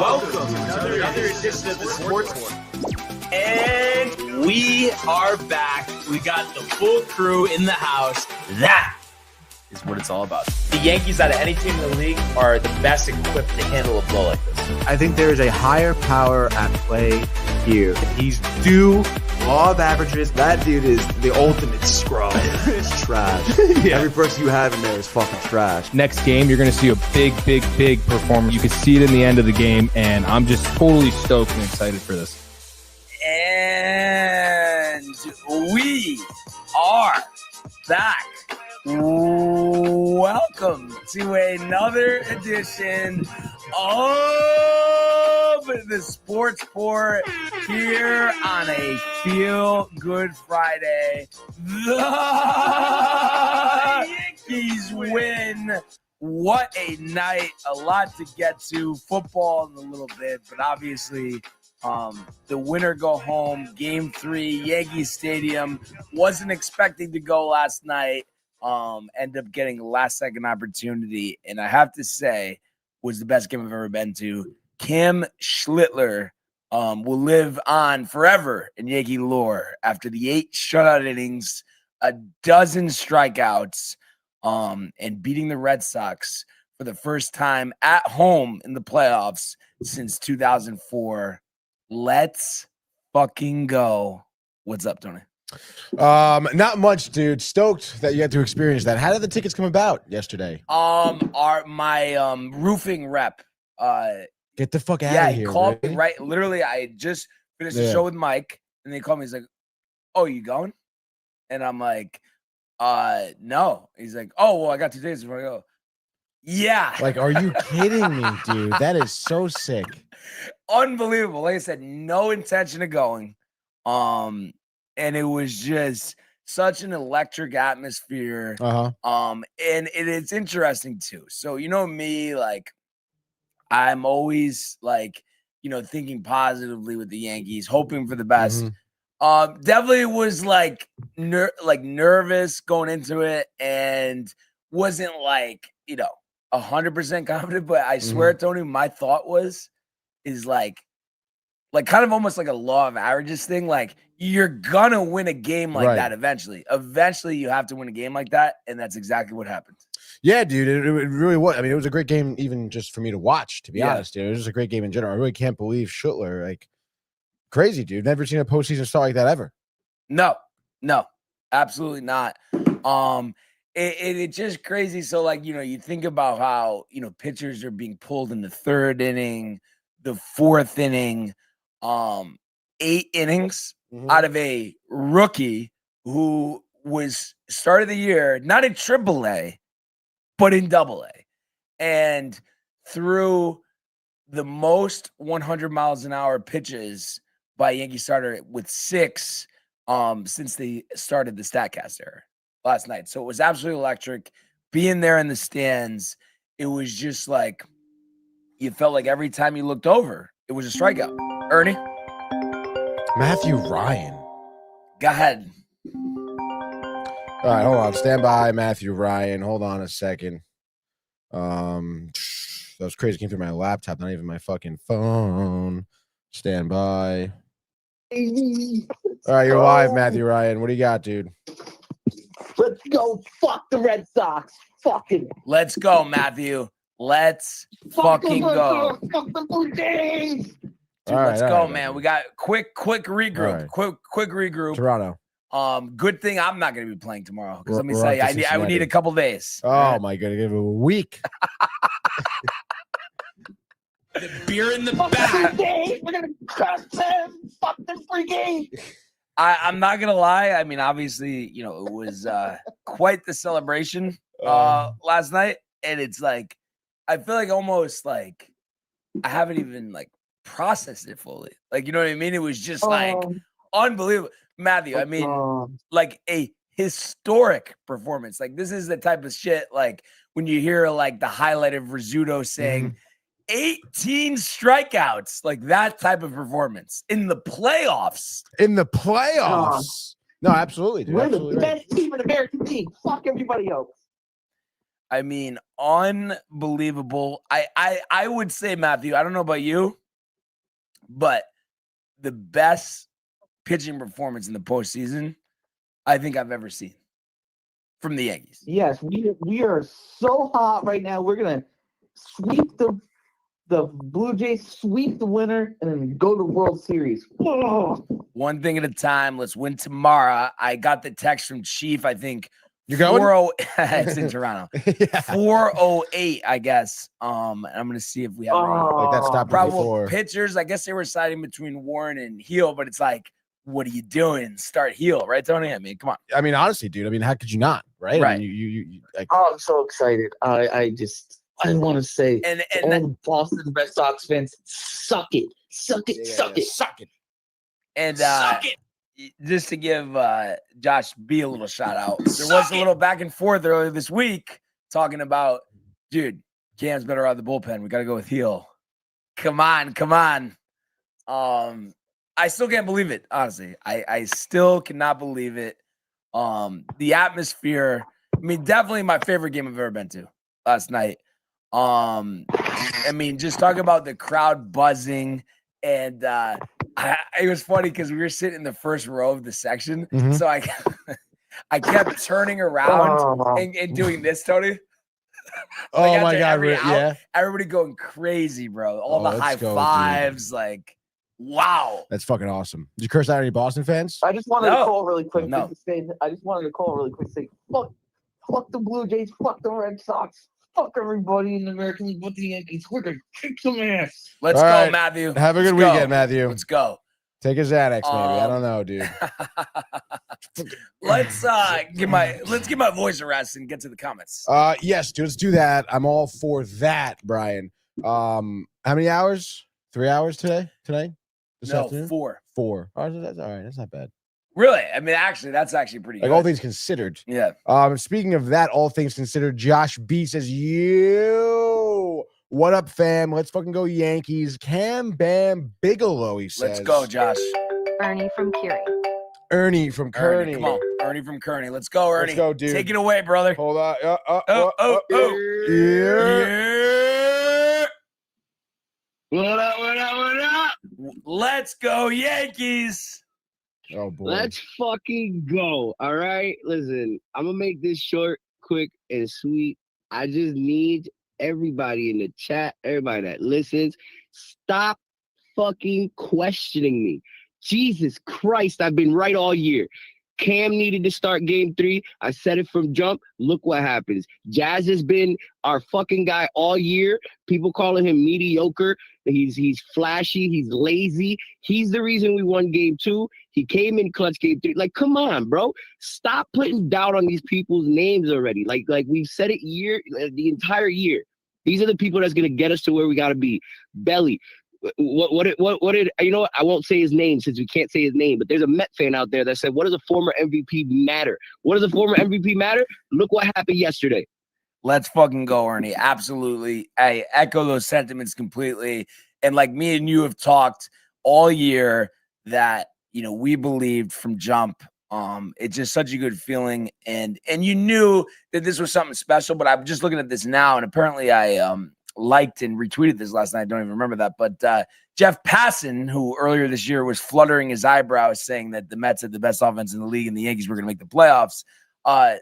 Welcome to another edition of the Sports War. And we are back. We got the full crew in the house. That is what it's all about. The Yankees, out of any team in the league, are the best equipped to handle a blow like this. I think there is a higher power at play here. He's due law of averages. That dude is the ultimate scrub. It's trash. Yeah. Every person you have in there is fucking trash. Next game, you're going to see a big performance. You can see it in the end of the game, and I'm just totally stoked and excited for this. And we are back. Welcome to another edition of the Sports Report here on a Feel Good Friday. The Yankees win. What a night. A lot to get to. Football in a little bit, but obviously the winner go home. Game 3, Yankee Stadium. Wasn't expecting to go last night. End up getting a last-second opportunity, and I have to say, was the best game I've ever been to. Cam Schlittler will live on forever in Yankee lore after the 8 shutout innings, a dozen strikeouts, and beating the Red Sox for the first time at home in the playoffs since 2004. Let's fucking go. What's up, Tony? Not much, dude. Stoked that you had to experience that. How did the tickets come about yesterday? My roofing rep, Get the fuck out yeah, of here. he called really? me right. Literally, I just finished the show with Mike, and they called me. He's like, "Oh, you going?" And I'm like, no. He's like, "Oh, well, I got 2 days before I go." Yeah. Like, are you kidding me, dude? That is so sick. Unbelievable. Like I said, no intention of going. And it was just such an electric atmosphere. And it's interesting too. So, you know me, like, I'm always like, thinking positively with the Yankees, hoping for the best. Definitely was like nervous going into it, and wasn't like 100% confident. But I swear, Tony, my thought is like kind of almost like a law of averages thing. Like, you're gonna win a game like that eventually. Eventually, you have to win a game like that, and that's exactly what happened. Yeah, dude, it really was. I mean, it was a great game, even just for me to watch. To be honest, dude, it was just a great game in general. I really can't believe Schlittler, like, crazy, dude. Never seen a postseason start like that ever. No, absolutely not. It's just crazy. So, like, you think about how pitchers are being pulled in the 3rd inning, the 4th inning, 8 innings out of a rookie who was started the year not in AAA, but in AA, and threw the most 100 miles an hour pitches by a Yankee starter with 6 since they started the StatCast era last night. So it was absolutely electric. Being there in the stands, it was just like you felt like every time you looked over, it was a strikeout. Ernie? Matthew Ryan. Go ahead. All right, hold on. Stand by, Matthew Ryan. Hold on a second. That was crazy. Came through my laptop, not even my fucking phone. Stand by. All right, you're live, Matthew Ryan. What do you got, dude? Let's go. Fuck the Red Sox. Fucking. Let's go, Matthew. Let's fucking go. Fuck the Blue Jays. Dude, let's go, man. We got quick regroup. Right. Quick regroup. Toronto. Good thing I'm not going to be playing tomorrow, because let me We're say, off to I would need a couple days. Oh my god, give it a week. The beer in the Fuck back. the Jays. We're gonna crush them. Fuck them free games. I'm not gonna lie. I mean, obviously, it was quite the celebration last night, and it's like I feel like almost like I haven't even like processed it fully. Like, you know what I mean? It was just like unbelievable. Matthew, I mean, like a historic performance. Like, this is the type of shit, like, when you hear like the highlight of Rizzuto saying 18 strikeouts, like that type of performance in the playoffs. No, absolutely, dude. We're Absolutely the right. best team in American League. Fuck everybody else. I mean, unbelievable. I would say, Matthew, I don't know about you, but the best pitching performance in the postseason I think I've ever seen from the Yankees. Yes, we are so hot right now. We're gonna sweep the Blue Jays, sweep the winner, and then go to World Series. Oh. One thing at a time. Let's win tomorrow. I got the text from Chief. I think You going? It's in Toronto. Yeah. 408, I guess. And I'm gonna see if we have any Like that stopped probable before. pitchers. I guess they were siding between Warren and Heel, but it's like, what are you doing? Start Heel, right, Tony? I mean, come on. I mean, honestly, dude. I mean, how could you not? Right. Right. I mean, you like, I'm so excited. I want to say And to all the Boston Red Sox fans, suck it. Suck it. Suck it. suck it. And Suck it. just to give Josh B a little shout out, there was a little back and forth earlier this week talking about, dude, Cam's better out of the bullpen. We got to go with Heel. Come on. I still can't believe it, honestly. I still cannot believe it. The atmosphere, I mean, definitely my favorite game I've ever been to last night. I mean, just talk about the crowd buzzing, and it was funny because we were sitting in the first row of the section, Mhm. so I kept turning around and doing this, Tony. Oh Like, my after God. every out, Yeah. everybody going crazy, bro. All Oh, the let's high go, dude. fives, like, wow. That's fucking awesome. Did you curse out any Boston fans? I just wanted No. to call really quick. No. To say, I just wanted to call really quick to say, fuck the Blue Jays, fuck the Red Sox, fuck everybody in the American League, but the Yankees. We're gonna kick some ass. Let's All go, right. Matthew. Have a good Let's go. weekend, Matthew. Let's go. Take a Xanax, maybe. I don't know, dude. let's give my voice a rest and get to the comments. Yes, dude, let's do that. I'm all for that, Brian. How many hours? 3 hours today? This No, afternoon? 4. 4. Oh, that's all right. That's not bad. Really? I mean, actually, that's actually pretty Like good. all things considered. Yeah. Speaking of that, all things considered, Josh B says, "Yo, what up, fam? Let's fucking go Yankees." Cam Bam Bigelow, he says. Let's go, Josh. Ernie from Curie. Ernie from Kearney. Come on. Ernie from Kearney. Let's go, Ernie. Let's go, dude. Take it away, brother. Hold on. Oh. Yeah. Yeah. What up? Let's go, Yankees. Oh boy. Let's fucking go. All right. Listen, I'm gonna make this short, quick, and sweet. I just need everybody in the chat, everybody that listens, stop fucking questioning me. Jesus Christ, I've been right all year. Cam needed to start game 3. I said it from jump. Look what happens. Jazz has been our fucking guy all year. People calling him mediocre. He's flashy. He's lazy. He's the reason we won game 2. He came in clutch game 3. Like, come on, bro. Stop putting doubt on these people's names already. Like we've said it the entire year. These are the people that's gonna get us to where we gotta be. Belly. What did you know what? I won't say his name since we can't say his name, but there's a Met fan out there that said, what does a former MVP matter? What does a former MVP matter? Look what happened yesterday. Let's fucking go, Ernie. Absolutely. I echo those sentiments completely. And like me and you have talked all year that, you know, we believed from jump. It's just such a good feeling. And you knew that this was something special, but I'm just looking at this now. And apparently I liked and retweeted this last night. I don't even remember that. But Jeff Passan, who earlier this year was fluttering his eyebrows saying that the Mets had the best offense in the league and the Yankees were going to make the playoffs,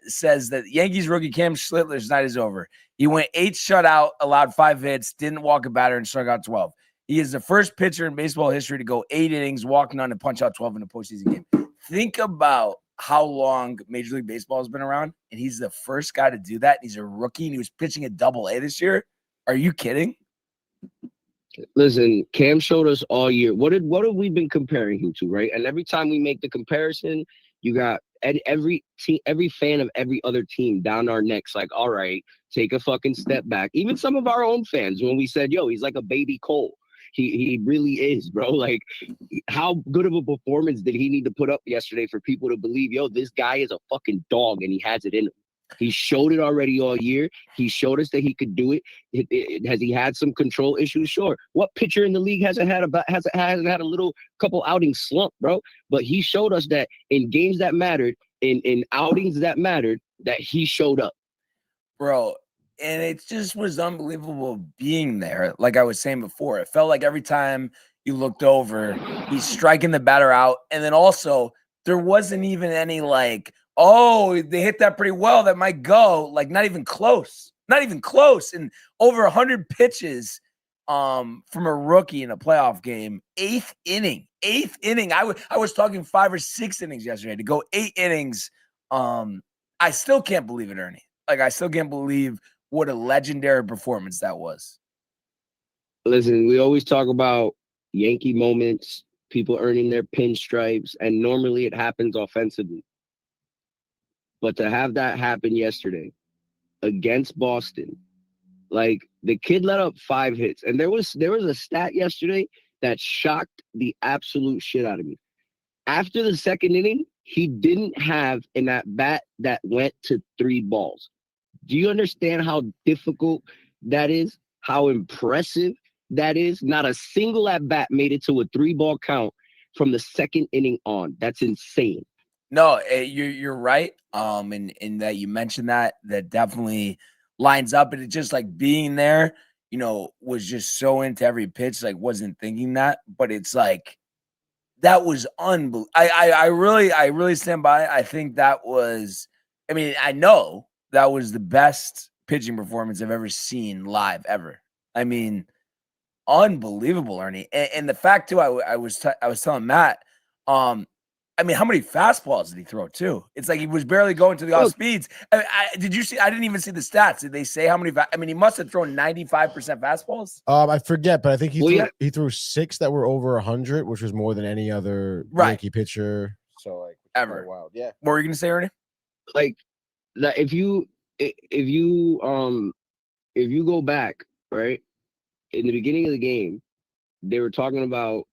says that Yankees rookie Cam Schlittler's night is over. He went 8 shutout, allowed 5 hits, didn't walk a batter, and struck out 12. He is the first pitcher in baseball history to go 8 innings, walk none, and punch out 12 in a postseason game. Think about how long Major League Baseball has been around, and he's the first guy to do that. He's a rookie, and he was pitching at Double-A this year. Are you kidding? Listen, Cam showed us all year. What have we been comparing him to, right? And every time we make the comparison, you got every fan of every other team down our necks, like, all right, take a fucking step back. Even some of our own fans, when we said, yo, he's like a baby Cole. He really is, bro. Like, how good of a performance did he need to put up yesterday for people to believe, yo, this guy is a fucking dog and he has it in him? He showed it already all year. He showed us that he could do it. Has he had some control issues? Sure. What pitcher in the league hasn't had a little couple outings slump, bro? But he showed us that in games that mattered, in outings that mattered, that he showed up. Bro, it just was unbelievable being there. Like I was saying before, it felt like every time you looked over, he's striking the batter out. And then also there wasn't even any like, oh, they hit that pretty well. That might go. Like not even close. Not even close. And over 100 pitches from a rookie in a playoff game. Eighth inning. I was talking 5 or 6 innings yesterday. To go 8 innings. I still can't believe it, Ernie. Like I still can't believe what a legendary performance that was. Listen, we always talk about Yankee moments, people earning their pinstripes, and normally it happens offensively. But to have that happen yesterday against Boston, like the kid let up 5 hits, and there was a stat yesterday that shocked the absolute shit out of me. After the second inning, he didn't have an at-bat that went to 3 balls. Do you understand how difficult that is? How impressive that is? Not a single at-bat made it to a 3-ball count from the second inning on. That's insane. No, you're right. In that you mentioned that definitely lines up, and it just like being there, was just so into every pitch, like wasn't thinking that, but it's like that was unbelievable. I really stand by. I think that was. I mean, I know that was the best pitching performance I've ever seen live ever. I mean, unbelievable, Ernie. And the fact too, I was telling Matt, I mean, how many fastballs did he throw too? It's like he was barely going to the off speeds. Did you see? I didn't even see the stats. Did they say how many? I mean, he must have thrown 95% fastballs. I forget, but I think he threw 6 that were over 100, which was more than any other Yankee pitcher. So like ever. Wild, yeah. What were you gonna say, Ernie? Like that, if you go back, right, in the beginning of the game, they were talking about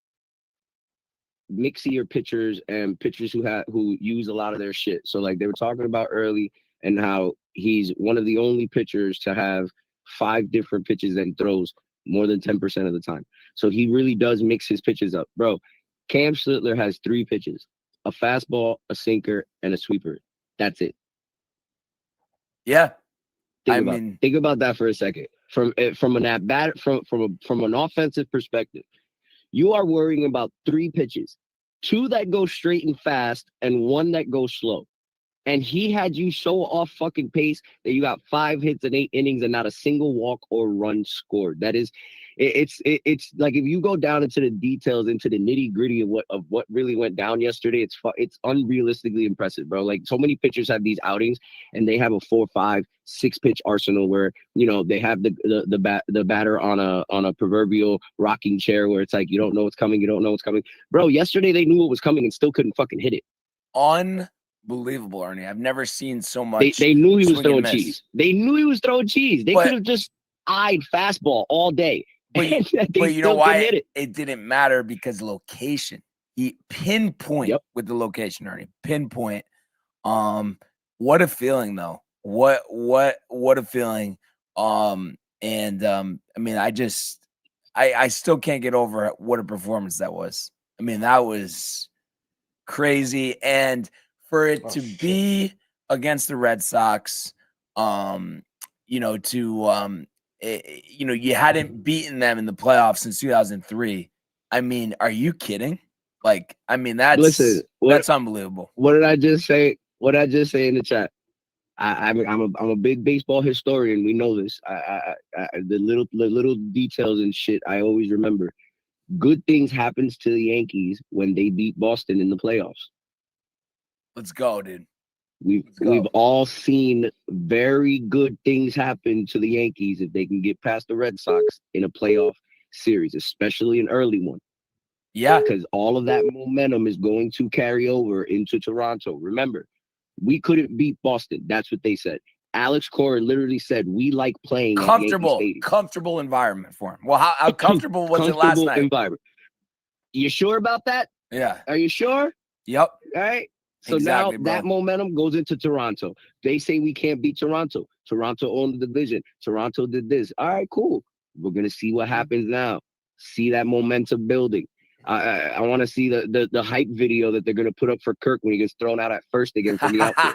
mixier pitchers and pitchers who use a lot of their shit. So like they were talking about early and how he's one of the only pitchers to have 5 different pitches that he throws more than 10% of the time. So he really does mix his pitches up. Bro, Cam Schlittler has 3 pitches, a fastball, a sinker, and a sweeper. That's it. Yeah. Think about that for a second. From an at-bat, from an offensive perspective, you are worrying about 3 pitches, 2 that go straight and fast and 1 that goes slow. And he had you so off fucking pace that you got 5 hits in 8 innings and not a single walk or run scored. That is, it's like if you go down into the details, into the nitty gritty of what really went down yesterday, it's unrealistically impressive, bro. Like so many pitchers have these outings and they have a 4, 5, 6 pitch arsenal where they have the batter on a proverbial rocking chair where it's like you don't know what's coming, bro. Yesterday they knew what was coming and still couldn't fucking hit it. Unbelievable, Ernie. I've never seen so much. They knew he was throwing cheese. They knew he was throwing cheese. They could have just eyed fastball all day. But you know why it didn't matter? Because location. He pinpoint with the location, Ernie. Pinpoint. What a feeling though. What a feeling. I mean, I still can't get over what a performance that was. I mean, that was crazy. And for it to be against the Red Sox, you hadn't beaten them in the playoffs since 2003. I mean, are you kidding? Like, I mean, that's unbelievable. What did I just say? What did I just say in the chat? I'm a big baseball historian. We know this. The little details and shit I always remember. Good things happens to the Yankees when they beat Boston in the playoffs. Let's go, dude. We've all seen very good things happen to the Yankees if they can get past the Red Sox in a playoff series, especially an early one. Yeah. Because all of that momentum is going to carry over into Toronto. Remember, we couldn't beat Boston. That's what they said. Alex Cora literally said, we like playing comfortable environment for him. Well, how comfortable was it last night? Environment. You sure about that? Yeah. Are you sure? Yep. All right. So exactly, now that momentum goes into Toronto. They say we can't beat Toronto. Toronto owned the division. Toronto did this. All right, cool. We're going to see what happens now. See that momentum building. I want to see the hype video that they're going to put up for Kirk when he gets thrown out at first again from the outfield.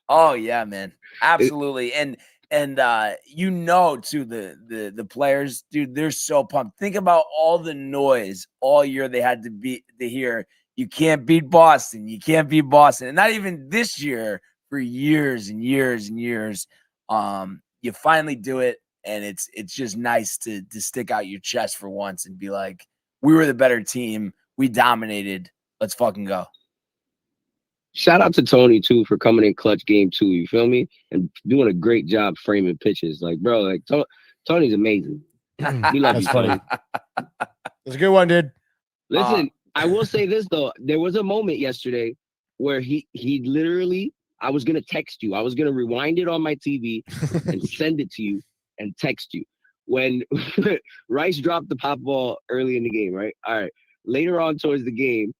Oh yeah, man. Absolutely. And you know, too, the players, dude, they're so pumped. Think about all the noise all year they had to hear. You can't beat Boston. You can't beat Boston. And not even this year, for years and years and years. You finally do it, and it's just nice to stick out your chest for once and be like, we were the better team. We dominated. Let's fucking go. Shout out to Tony too for coming in clutch game 2. You feel me? And doing a great job framing pitches. Like, bro, like Tony's amazing. We love you, Tony. That's a good one, dude. Listen, I will say this though. There was a moment yesterday where he literally, I was gonna text you. I was gonna rewind it on my TV and send it to you and text you when Rice dropped the pop ball early in the game. Right. All right. Later on towards the game,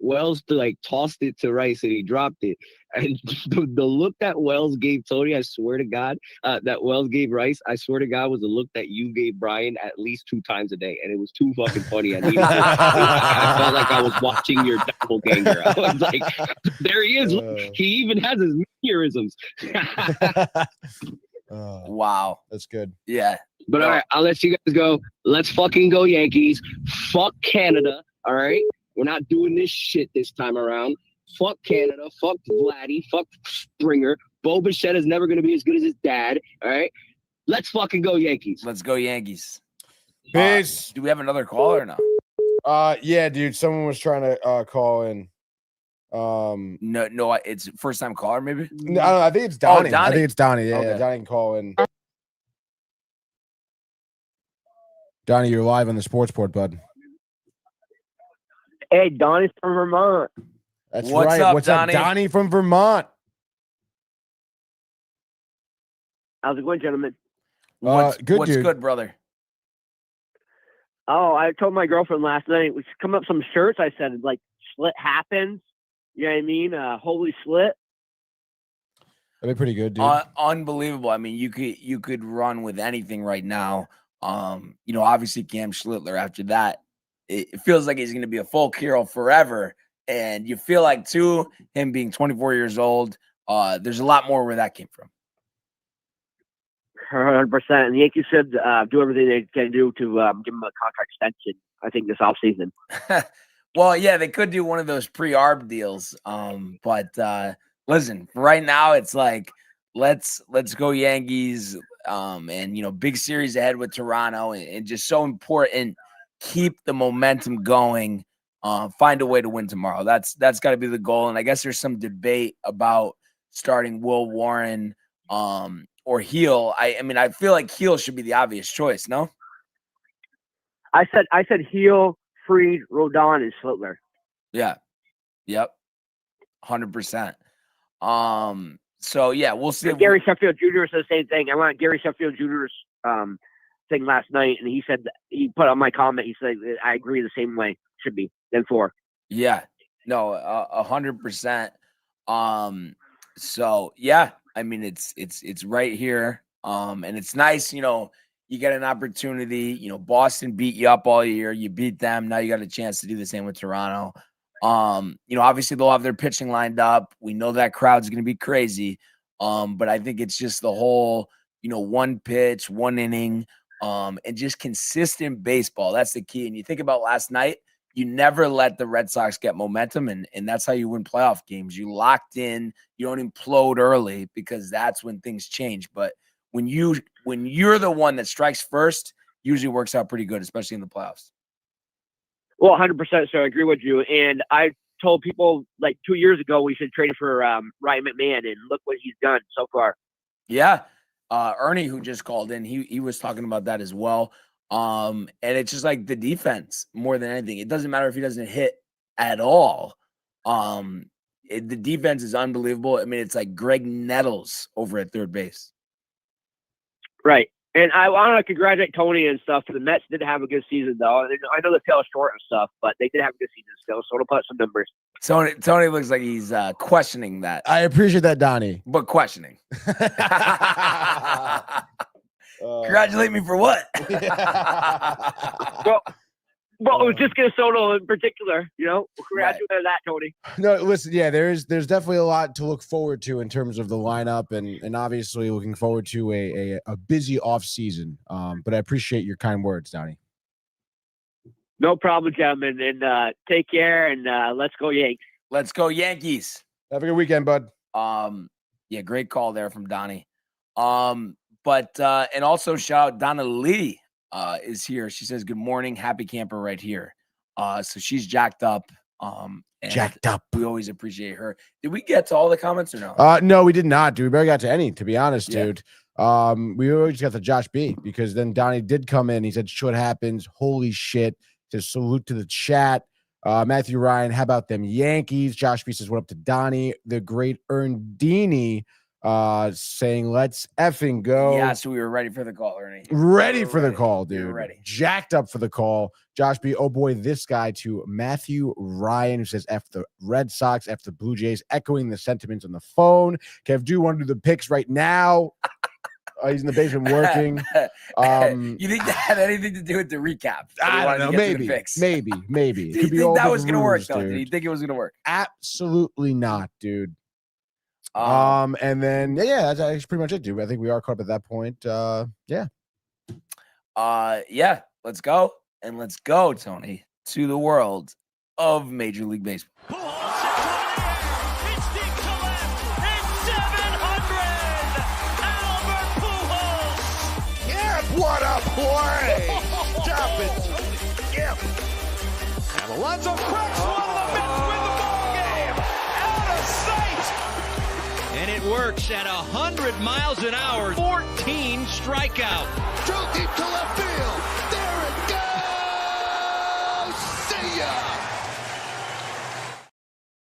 Wells tossed it to Rice and he dropped it. And the look that Wells gave Tony, I swear to God, that Wells gave Rice, I swear to God, was the look that you gave Brian at least 2 times a day. And it was too fucking funny. I felt like I was watching your doppelganger. I was like, there he is. Look, he even has his mannerisms. Wow. That's good. Yeah. But all right, I'll let you guys go. Let's fucking go Yankees. Fuck Canada. All right. We're not doing this shit this time around. Fuck Canada. Fuck Vladdy. Fuck Springer. Bo Bichette is never going to be as good as his dad. All right. Let's fucking go Yankees. Let's go Yankees. Peace. Do we have another caller or no? Yeah, dude. Someone was trying to call in. No, it's first time caller, maybe. No, I think it's Donnie. Donnie. I think it's Donnie. Yeah, Okay. yeah, Donnie can call in. Donnie, you're live on the sports board, bud. Hey, Donnie's from Vermont. That's What's right. up, What's Donnie? up, Donnie from Vermont? How's it going, gentlemen? What's good, dude. good, brother? Oh, I told my girlfriend last night we should come up with some shirts. I said, like, slit happens. You know what I mean? Holy slit. That'd be pretty good, dude. Unbelievable. I mean, you could run with anything right now. Obviously Cam Schlittler. After that, it feels like he's going to be a folk hero forever. And you feel like, too, him being 24 years old, there's a lot more where that came from. 100%. And the Yankees should do everything they can do to give him a contract extension, I think, this offseason. Well, yeah, they could do one of those pre-arb deals. But listen, right now it's like, let's go Yankees. And big series ahead with Toronto, and just so important. Keep the momentum going. Find a way to win tomorrow. That's got to be the goal. And I guess there's some debate about starting Will Warren or Heel. I feel like Heel should be the obvious choice. No, I said Heel, Fried, Rodon, and Schlittler. Yeah. Yep. 100%. So yeah, we'll see. Gary Sheffield Jr. said the same thing. I went Gary Sheffield Jr.'s thing last night, and he said he put on my comment. He said I agree the same way. Should be then 4. Yeah, no, 100%. So yeah, I mean it's right here. And it's nice, you get an opportunity. Boston beat you up all year. You beat them. Now you got a chance to do the same with Toronto. Obviously they'll have their pitching lined up. We know that crowd's going to be crazy. But I think it's just the whole, one pitch, 1 inning, and just consistent baseball. That's the key. And you think about last night, you never let the Red Sox get momentum, and that's how you win playoff games. You locked in, you don't implode early, because that's when things change. But when you're the one that strikes first, usually works out pretty good, especially in the playoffs. Well, 100%. So I agree with you. And I told people like 2 years ago we should trade for Ryan McMahon, and look what he's done so far. Yeah. Ernie, who just called in, he was talking about that as well. And it's just like the defense more than anything. It doesn't matter if he doesn't hit at all. The defense is unbelievable. I mean, it's like Greg Nettles over at third base. Right. And I want to congratulate Tony and stuff. The Mets did have a good season, though. I know they fell short and stuff, but they did have a good season still. So it'll put some numbers. Tony looks like he's questioning that. I appreciate that, Donnie. But questioning. Congratulate me for what? Well, it was just Soto in particular, We'll congratulate that, Tony. No, listen, yeah, there's definitely a lot to look forward to in terms of the lineup, and obviously looking forward to a busy off season. But I appreciate your kind words, Donnie. No problem, gentlemen, and take care, and let's go Yanks. Let's go Yankees. Have a good weekend, bud. Yeah, great call there from Donnie. But and also shout out Donna Lee is here. She says, good morning, happy camper right here. So she's jacked up. Jacked up. We always appreciate her. Did we get to all the comments or no? No, we did not, dude. We barely got to any, to be honest, Yeah. dude. We always got to Josh B because then Donnie did come in. He said, shit happens. Holy shit. Just salute to the chat. Matthew Ryan, how about them Yankees? Josh B says, what up to Donnie? The great Erndini saying, let's effing go. Yeah, so we were ready for the call, Ernie. Ready for the call, We were dude. ready. Jacked up for the call. Josh B, oh boy, this guy to Matthew Ryan, who says F the Red Sox, F the Blue Jays, echoing the sentiments on the phone. Kev, do you want to do the picks right now? He's in the basement working. You think that had anything to do with the recap? I don't know. Maybe. It Do you could be think all that good was going to work, ruse, though? dude. Did you think it was going to work? Absolutely not, dude. Um, And then that's actually pretty much it, dude. I think we are caught up at that point. Yeah, let's go. And let's go, Tony, to the world of Major League Baseball. What a play! Stop it! Yep. And Alonso cracks one of the Mets win the ball game! Out of sight! And it works at 100 miles an hour, 14 strikeout. Drove deep to left field. There it goes! See ya!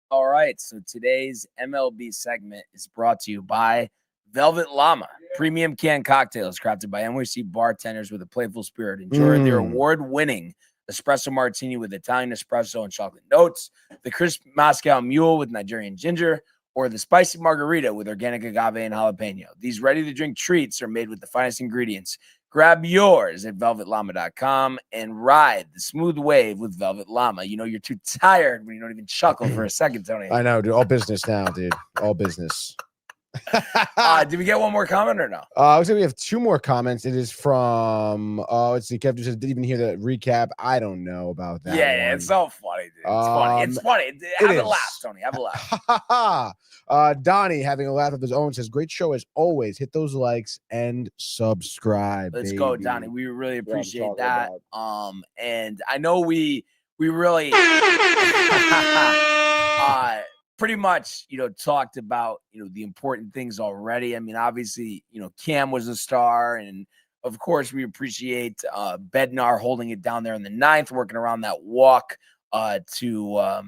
All right, so today's MLB segment is brought to you by Velvet Llama, premium canned cocktails crafted by NYC bartenders with a playful spirit. Enjoy their award-winning espresso martini with Italian espresso and chocolate notes, the crisp Moscow Mule with Nigerian ginger, or the spicy margarita with organic agave and jalapeno. These ready-to-drink treats are made with the finest ingredients. Grab yours at velvetllama.com and ride the smooth wave with Velvet Llama. You know you're too tired when you don't even chuckle for a second, Tony. I know, dude. All business now, dude. All business. Did we get one more comment or no? Looks like we have two more comments. It is from let's see, Kev just didn't even hear the recap. I don't know about that. Yeah, one. it's so funny, dude. It's funny. It's funny. Have a laugh, Tony. Have a laugh. Donnie having a laugh of his own says, great show as always. Hit those likes and subscribe. Let's baby. go, Donnie. We really appreciate talking that. And I know we really pretty much, talked about, the important things already. I mean, obviously, Cam was a star, and of course we appreciate Bednar holding it down there in the ninth, working around that walk to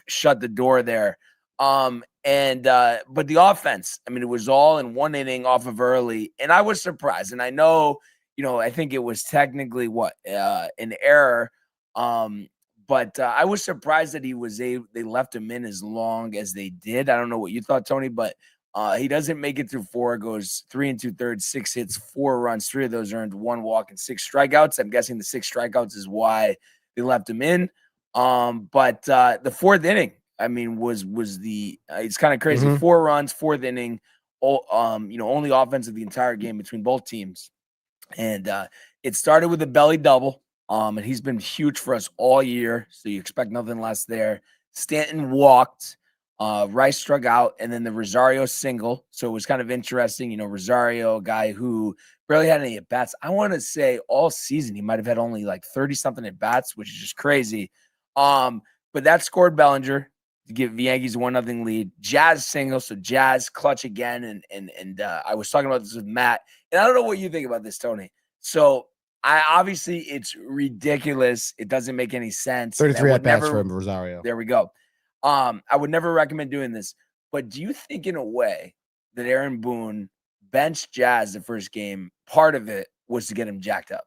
shut the door there. But the offense, I mean, it was all in one inning off of early, and I was surprised. And I know, I think it was technically an error. But I was surprised that they left him in as long as they did. I don't know what you thought, Tony, but he doesn't make it through four. Goes 3 2/3, 6 hits, 4 runs. 3 of those earned, 1 walk and 6 strikeouts. I'm guessing the 6 strikeouts is why they left him in. But the fourth inning, I mean, was it's kind of crazy. 4 runs, 4th inning. Only offense of the entire game between both teams, and it started with a belly double. And he's been huge for us all year, so you expect nothing less there. Stanton walked, Rice struck out, and then the Rosario single. So it was kind of interesting. Rosario, a guy who barely had any at-bats. I want to say all season he might have had only like 30-something at-bats, which is just crazy. But that scored Bellinger to give the Yankees a 1-0 lead. Jazz single, so Jazz clutch again. And I was talking about this with Matt, and I don't know what you think about this, Tony. So obviously it's ridiculous. It doesn't make any sense. 33 at bats from Rosario. There we go. I would never recommend doing this, but do you think in a way that Aaron Boone benched Jazz the first game, part of it was to get him jacked up?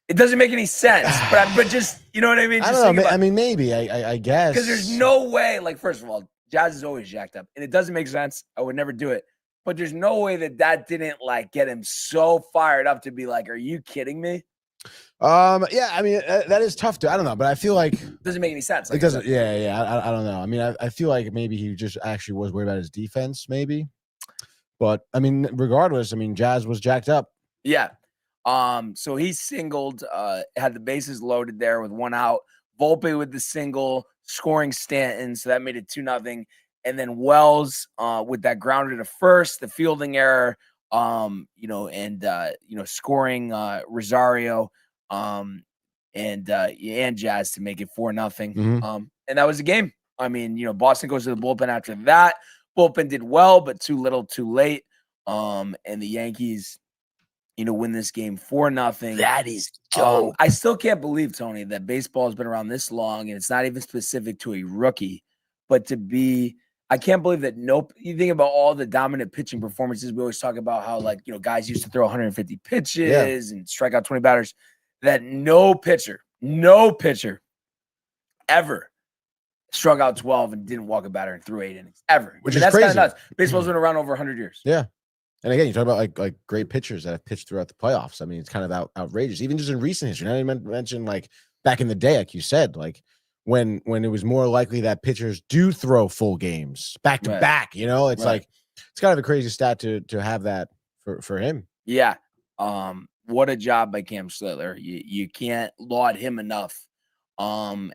It doesn't make any sense, but just, you know what I mean? I don't know. I mean, maybe, I guess. Because there's no way, first of all, Jazz is always jacked up, and it doesn't make sense. I would never do it. But there's no way that didn't get him so fired up to be like, are you kidding me? Yeah, I mean that is tough to. I don't know, but I feel like Doesn't make any sense. it doesn't. Yeah. I don't know. I mean, I feel like maybe he just actually was worried about his defense, maybe. But I mean, regardless, I mean, Jazz was jacked up. Yeah. So he singled, had the bases loaded there with one out. Volpe with the single, scoring Stanton, so that made it 2-0. And then Wells with that grounder to first, the fielding error, scoring Rosario, and Jazz to make it 4-0. Mhm. And that was the game. I mean, Boston goes to the bullpen after that. Bullpen did well, but too little, too late. And the Yankees, win this game 4-0. That is dope. I still can't believe, Tony, that baseball has been around this long, and it's not even specific to a rookie, but I can't believe that you think about all the dominant pitching performances. We always talk about how, guys used to throw 150 pitches and strike out 20 batters, that no pitcher ever struck out 12 and didn't walk a batter and threw 8 innings ever. Which is that's crazy. Kind of nuts. Baseball's been around over 100 years. Yeah. And again, you talk about like great pitchers that have pitched throughout the playoffs. I mean, it's kind of outrageous, even just in recent history. Not even mention like back in the day, like you said, like when it was more likely that pitchers do throw full games back to back. It's like it's kind of a crazy stat to have that for him. Yeah. What a job by Cam Schlittler. You can't laud him enough. So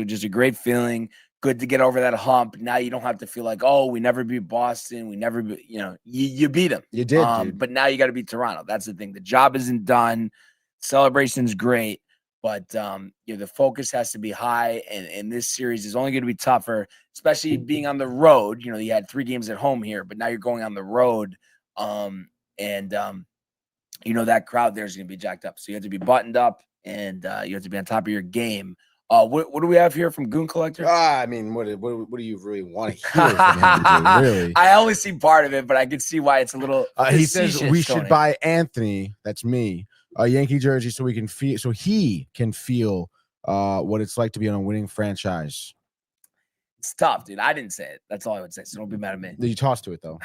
just a great feeling. Good to get over that hump. Now you don't have to feel like, oh, we never beat Boston. We never beat, you beat them. You did, dude. But now you got to beat Toronto. That's the thing. The job isn't done. Celebration's great, but the focus has to be high. And this series is only going to be tougher, especially being on the road. You had 3 games at home here, but now you're going on the road. That crowd there is going to be jacked up. So you have to be buttoned up, and you have to be on top of your game. What do we have here from Goon Collector? I mean, what do you really want to hear from him? Really? I only see part of it, but I can see why it's a little. He says we should buy Anthony. That's me. A Yankee jersey so he can feel what it's like to be on a winning franchise. It's tough, dude. I didn't say it. That's all I would say. So don't be mad at me. You tossed to it though.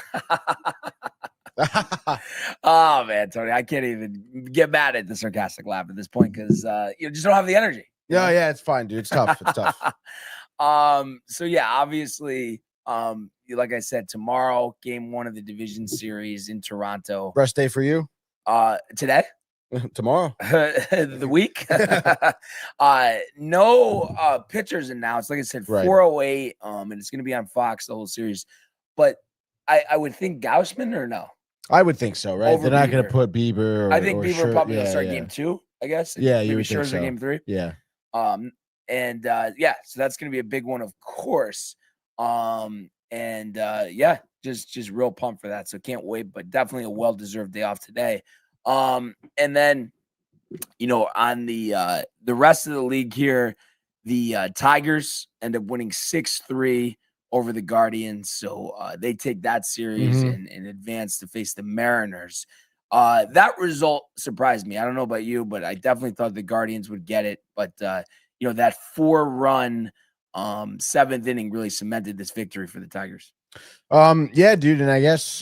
Oh man, Tony, I can't even get mad at the sarcastic laugh at this point because you just don't have the energy. Yeah, it's fine, dude. It's tough. It's tough. Obviously, like I said, tomorrow, game 1 of the division series in Toronto. Rest day for you? Today? Tomorrow? The week? No pitchers announced. Like I said, 4:08. And it's going to be on Fox the whole series. But I would think Gaussman or no? I would think so, right? They're not going to put Bieber. I think Bieber probably going to start game 2, I guess. Yeah, you maybe would think so. game 3. Yeah. So that's going to be a big one, of course. Just real pumped for that. So can't wait, but definitely a well-deserved day off today. And then, on the rest of the league here, the Tigers end up winning 6-3 over the Guardians. So they take that series and advance to face the Mariners. That result surprised me. I don't know about you, but I definitely thought the Guardians would get it. But, that 4-run 7th inning really cemented this victory for the Tigers. Yeah, dude. And I guess,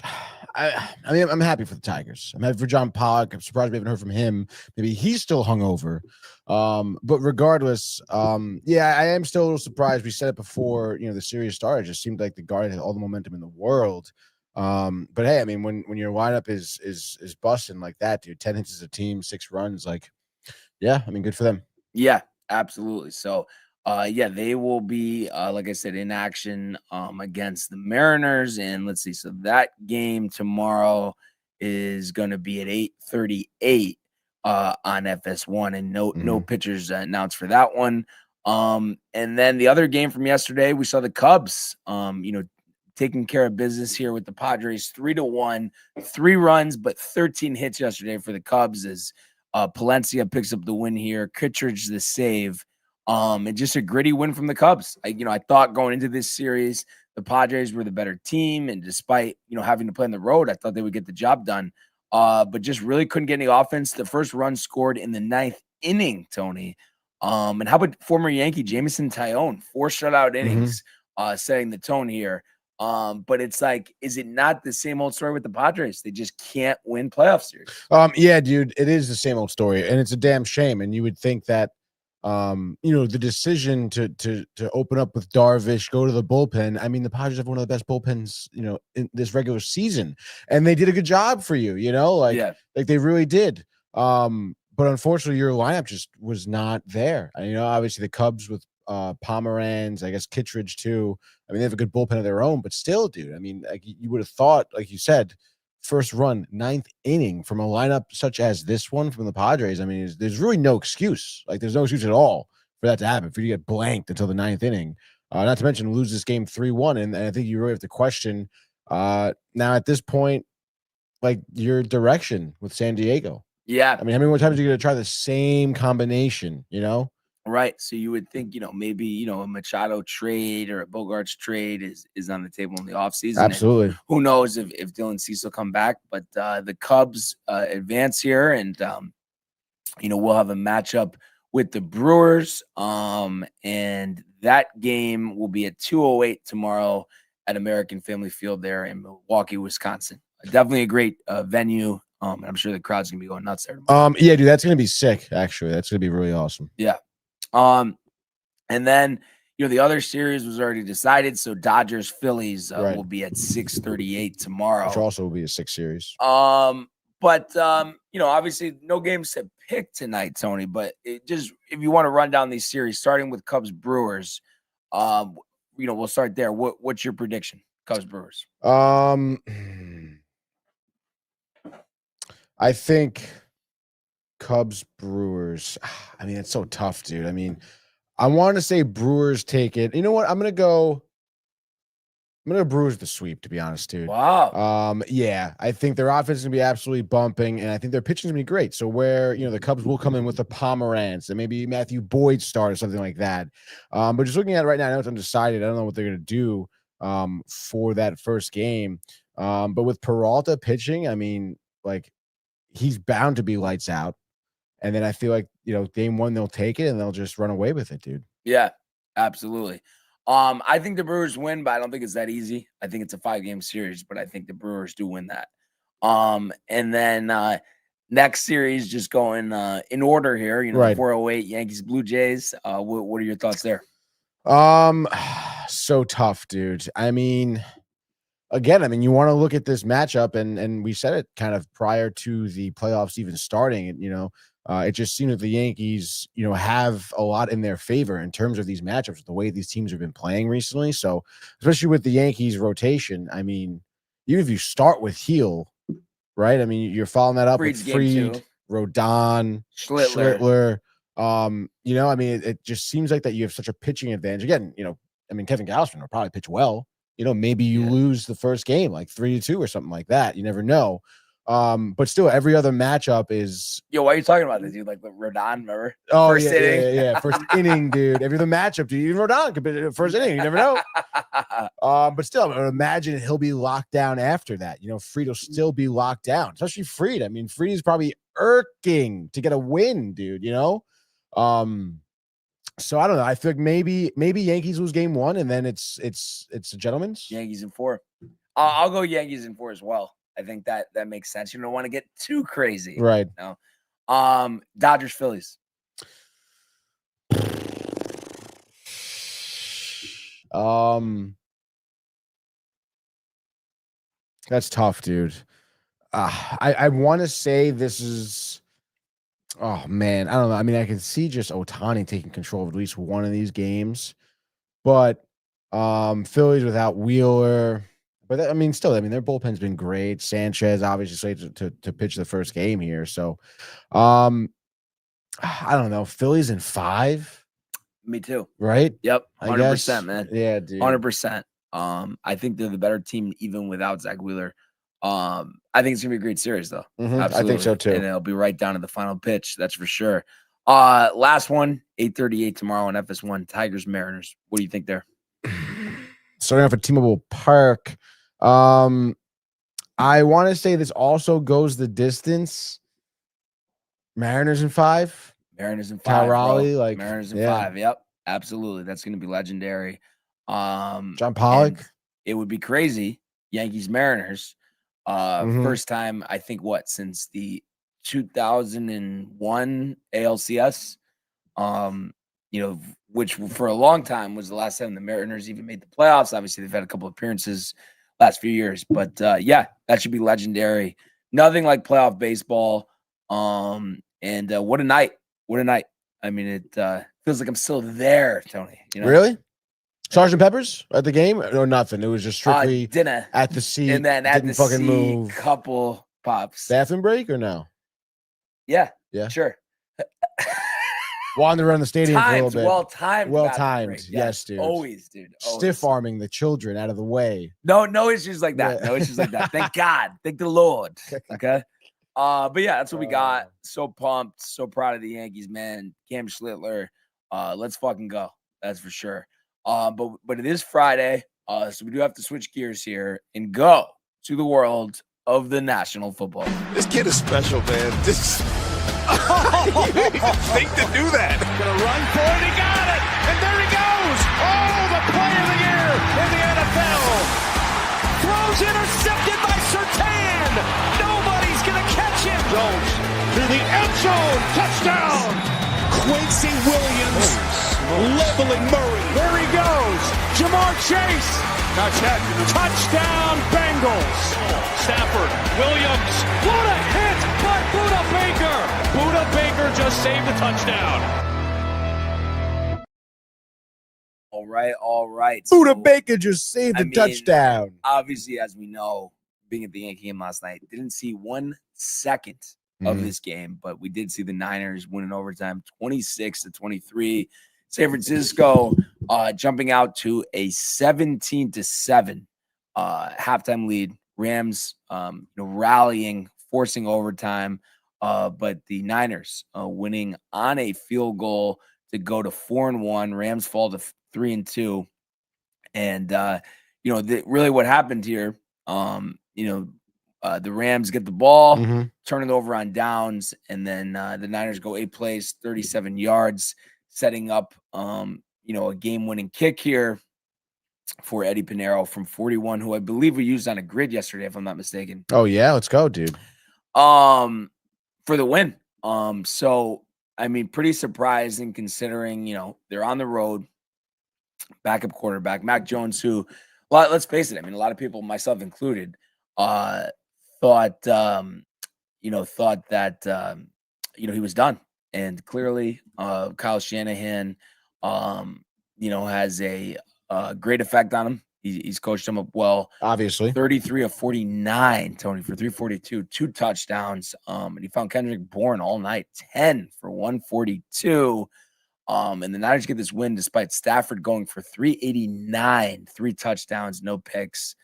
I'm happy for the Tigers. I'm happy for John Pollock. I'm surprised we haven't heard from him. Maybe he's still hungover. But regardless, I am still a little surprised. We said it before, the series started. It just seemed like the Guardians had all the momentum in the world. But hey, I mean, when your lineup is busting like that, dude, 10 hits as a team, 6 runs, good for them. Yeah, absolutely. So, they will be, like I said, in action against the Mariners. And let's see. So that game tomorrow is going to be at 8:38 on FS1, and no pitchers announced for that one. And then the other game from yesterday, we saw the Cubs, taking care of business here with the Padres, 3-1, 3 runs, but 13 hits yesterday for the Cubs as Palencia picks up the win here. Kittredge the save. And just a gritty win from the Cubs. I thought going into this series, the Padres were the better team. And despite, having to play on the road, I thought they would get the job done. But just really couldn't get any offense. The first run scored in the 9th inning, Tony. And how about former Yankee Jameson Tyone, 4 shutout innings, setting the tone here. But it's like, is it not the same old story with the Padres? They just can't win playoff series. Yeah, dude, it is the same old story, and it's a damn shame. And you would think that, the decision to open up with Darvish, go to the bullpen. I mean, the Padres have one of the best bullpens, in this regular season, and they did a good job for you. Like they really did. But unfortunately, your lineup just was not there. And, obviously the Cubs with Pomeranz, I guess Kittredge too. I mean, they have a good bullpen of their own, but still, dude. I mean, like you would have thought, like you said, first run, 9th inning from a lineup such as this one from the Padres. I mean, there's really no excuse. Like, there's no excuse at all for that to happen, for you to get blanked until the 9th inning. Not to mention lose this game 3-1. And I think you really have to question now at this point, like, your direction with San Diego. Yeah. I mean, how many more times are you going to try the same combination, Right. So you would think, maybe, a Machado trade or a Bogarts trade is on the table in the offseason. Absolutely. And who knows if Dylan Cease will come back, but the Cubs advance here, and, we'll have a matchup with the Brewers. And that game will be at 2:08 tomorrow at American Family Field there in Milwaukee, Wisconsin. Definitely a great venue. And I'm sure the crowd's gonna be going nuts there tomorrow. Yeah, dude, that's gonna be sick. Actually, that's gonna be really awesome. Yeah. And then the other series was already decided. So Dodgers Phillies will be at 6:38 tomorrow, which also will be a 6 series. But obviously no games to pick tonight, Tony. But if you want to run down these series, starting with Cubs Brewers, we'll start there. What's your prediction, Cubs Brewers? I think Cubs Brewers. I mean, it's so tough, dude. I mean, I want to say Brewers take it. You know what? I'm gonna go Brewers the sweep, to be honest, dude. Wow. Yeah, I think their offense is gonna be absolutely bumping, and I think their pitching is gonna be great. So where the Cubs will come in with the Pomeranz and maybe Matthew Boyd start or something like that. But just looking at it right now, I know it's undecided. I don't know what they're gonna do for that first game. But with Peralta pitching, I mean, like, he's bound to be lights out. And then I feel like, game one, they'll take it and they'll just run away with it, dude. Yeah, absolutely. I think the Brewers win, but I don't think it's that easy. I think it's a 5-game series, but I think the Brewers do win that. And then next series, just going in order here, right. 408 Yankees Blue Jays. What are your thoughts there? So tough, dude. I mean, again, you want to look at this matchup, and we said it kind of prior to the playoffs even starting. It just seems that the Yankees, have a lot in their favor in terms of these matchups, the way these teams have been playing recently. So, especially with the Yankees rotation, I mean, even if you start with Heel, right? I mean, you're following that up with Fried, Rodon, Schlittler. I mean, it just seems like that you have such a pitching advantage. Again, Kevin Gausman will probably pitch well. Maybe you lose the first game like 3-2 or something like that. You never know. But still, every other matchup is. Yo, why are you talking about this, dude? Like the Rodon, remember? Oh, first inning. Yeah. First inning, dude. Every other matchup, dude. Even Rodon could be first inning. You never know. But still, I would imagine he'll be locked down after that. Fried will still be locked down, especially Fried. I mean, Fried is probably irking to get a win, dude. So I don't know. I feel like maybe Yankees lose game one, and then it's a gentleman's. Yankees in 4. I'll go Yankees in 4 as well. I think that makes sense. You don't want to get too crazy, right? No. Dodgers Phillies. That's tough, dude. I want to say this is. Oh man, I don't know. I mean, I can see just Ohtani taking control of at least one of these games, but Phillies without Wheeler. But still, their bullpen's been great. Sanchez obviously slated to pitch the first game here, so I don't know. Phillies in 5. Me too. Right? Yep. 100%, man. Yeah, dude. 100%. I think they're the better team even without Zach Wheeler. I think it's gonna be a great series, though. Mm-hmm. I think so too. And it'll be right down to the final pitch. That's for sure. Last one, 8:38 tomorrow on FS1. Tigers Mariners. What do you think there? Starting off at T-Mobile Park. I want to say this also goes the distance. Mariners in 5. Mariners in 5. Cal Raleigh, like Mariners in 5. Yep, absolutely. That's gonna be legendary. John Pollock. it would be crazy. Yankees Mariners. First time, I think, since the 2001 ALCS, which for a long time was the last time the Mariners even made the playoffs. Obviously, they've had a couple of appearances last few years, but that should be legendary. Nothing like playoff baseball. And what a night! What a night! I mean, it feels like I'm still there, Tony. Really? Sergeant Pepper's at the game or nothing? It was just strictly dinner at the seat, and then at didn't the fucking seat, move. Couple pops. Bathroom break or no? Yeah, sure. Wander around the stadium for a little bit. Well timed. Well timed. Yes, dude. Always, dude. Stiff arming the children out of the way. No issues like that. No issues like that. Thank God. Thank the Lord. Okay. But yeah, that's what we got. So pumped. So proud of the Yankees, man. Cam Schlittler. Let's fucking go. That's for sure. But it is Friday. So we do have to switch gears here and go to the world of the National Football League. This kid is special, man. Think to do that. Gonna run for it. He got it. And there he goes. Oh, the play of the year in the NFL. Throws intercepted by Surtain. Nobody's gonna catch him. Jones through the end zone. Touchdown. Quincy Williams leveling Murray. There he goes. Jamar Chase. Touchdown Bengals. Stafford. Williams. What a hit by Buda Baker. Buda Baker just saved the touchdown. All right. Buda Baker just saved the touchdown. Obviously, as we know, being at the Yankee game last night, didn't see 1 second of this game, but we did see the Niners win in overtime 26-23. San Francisco jumping out to a 17-7 halftime lead. Rams rallying, forcing overtime, but the Niners winning on a field goal to go to 4-1. Rams fall to 3-2. And really what happened here, the Rams get the ball, turn it over on downs, and then the Niners go 8 plays, 37 yards, setting up a game-winning kick here for Eddie Pinheiro from 41, who I believe we used on a grid yesterday, if I'm not mistaken. Oh yeah, let's go, dude. For the win. So I mean, pretty surprising considering they're on the road. Backup quarterback Mac Jones, who, let's face it, I mean, a lot of people, myself included, thought that he was done, and clearly Kyle Shanahan has a great effect on him. He's coached him up well. Obviously, 33 of 49, Tony, for 342, 2 touchdowns. And he found Kendrick Bourne all night, 10 for 142. And the Niners get this win despite Stafford going for 389, 3 touchdowns, no picks.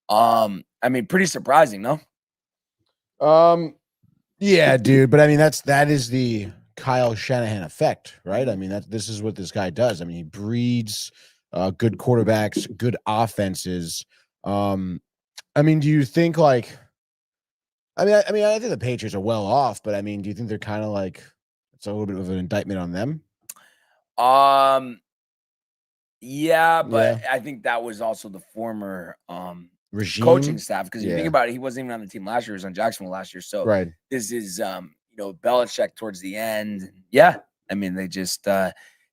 I mean, pretty surprising, no? Yeah, dude. But I mean, that is the Kyle Shanahan effect, right? I mean, this is what this guy does. I mean, he breeds good quarterbacks, good offenses. I mean, do you think I think the Patriots are well off, but I mean, do you think they're kind of like it's a little bit of an indictment on them? Yeah, but I think that was also the former regime coaching staff, because you think about it, he wasn't even on the team last year. He was on Jacksonville last year. So this is Belichick towards the end. Yeah. I mean, they just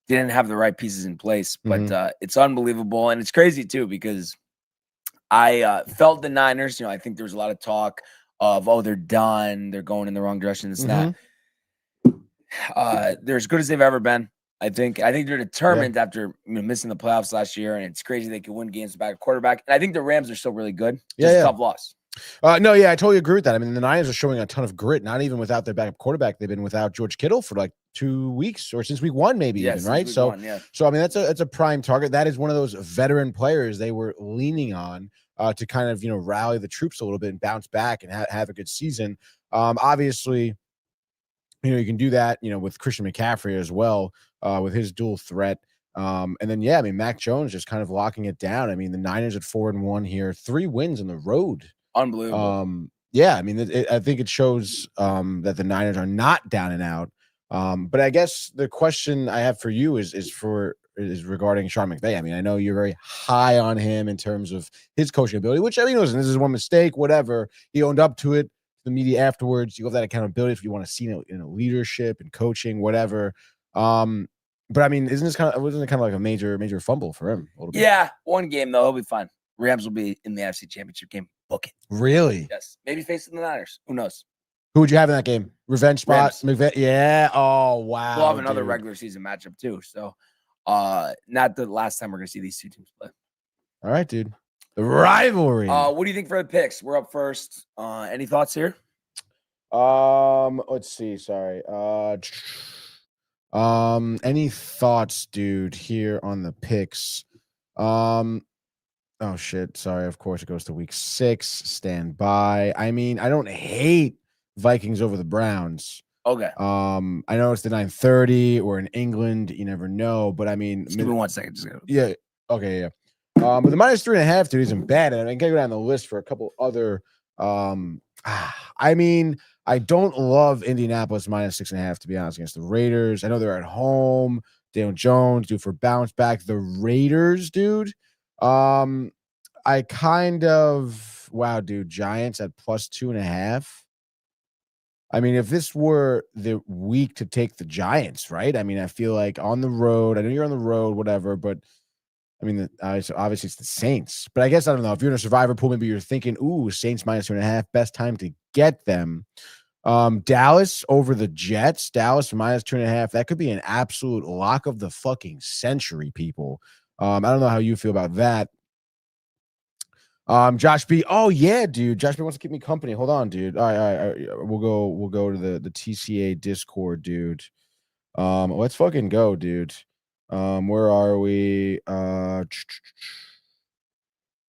didn't have the right pieces in place, but it's unbelievable. And it's crazy too, because I felt the Niners, I think there was a lot of talk of, they're done. They're going in the wrong direction. This and that. They're as good as they've ever been. I think they're determined after missing the playoffs last year, and it's crazy they could win games back at quarterback. And I think the Rams are still really good. Just a tough loss. No, I totally agree with that. I mean, the Niners are showing a ton of grit, not even without their backup quarterback. They've been without George Kittle for like 2 weeks, or since week 1, maybe even, right? So I mean, that's a prime target. That is one of those veteran players they were leaning on to kind of rally the troops a little bit and bounce back and have a good season. Obviously, you can do that, with Christian McCaffrey as well, with his dual threat. And then, I mean, Mac Jones just kind of locking it down. I mean, the Niners at 4-1 here, 3 wins on the road. Unbelievable. I mean, I think it shows that the Niners are not down and out. But I guess the question I have for you is for is regarding Sean McVay. I mean, I know you're very high on him in terms of his coaching ability, which, I mean, listen, this is one mistake, whatever. He owned up to it to the media afterwards. You have that accountability if you want to see leadership and coaching, whatever. But I mean, wasn't it kind of like a major fumble for him? A little bit? Yeah, one game though, he'll be fine. Rams will be in the NFC Championship game. Book it. Really? Yes, maybe facing the Niners. Who knows? Who would you have in that game? Revenge spot? Rams. McVay? Yeah. Oh, wow. We'll have another dude. regular season matchup too. So, not the last time we're gonna see these two teams play. All right, dude. The rivalry. What do you think for the picks? We're up first. Any thoughts here? Let's see. Sorry. Any thoughts, dude, here on the picks? Oh shit. Sorry. Of course it goes to week 6. Stand by. I mean, I don't hate Vikings over the Browns. Okay. I know it's the 9:30 or in England. You never know, but I mean, Just give me 1 second. yeah. Okay. Yeah. But the -3.5, dude, isn't bad. And I can go down the list for a couple other. I mean, I don't love Indianapolis -6.5, to be honest, against the Raiders. I know they're at home. Daniel Jones, due for bounce back. The Raiders, dude. I kind of dude. Giants at +2.5. I mean, if this were the week to take the Giants, right? I mean, I feel like on the road. I know you're on the road, whatever, but I mean, obviously it's the Saints. But I guess I don't know if you're in a survivor pool. Maybe you're thinking, "Ooh, Saints -2.5, best time to get them." Dallas over the Jets. Dallas -2.5. That could be an absolute lock of the fucking century, people. I don't know how you feel about that. Josh B. Oh yeah, dude. Josh B wants to keep me company. Hold on, dude. All right. We'll go to the TCA Discord, dude. Let's fucking go, dude. Where are we?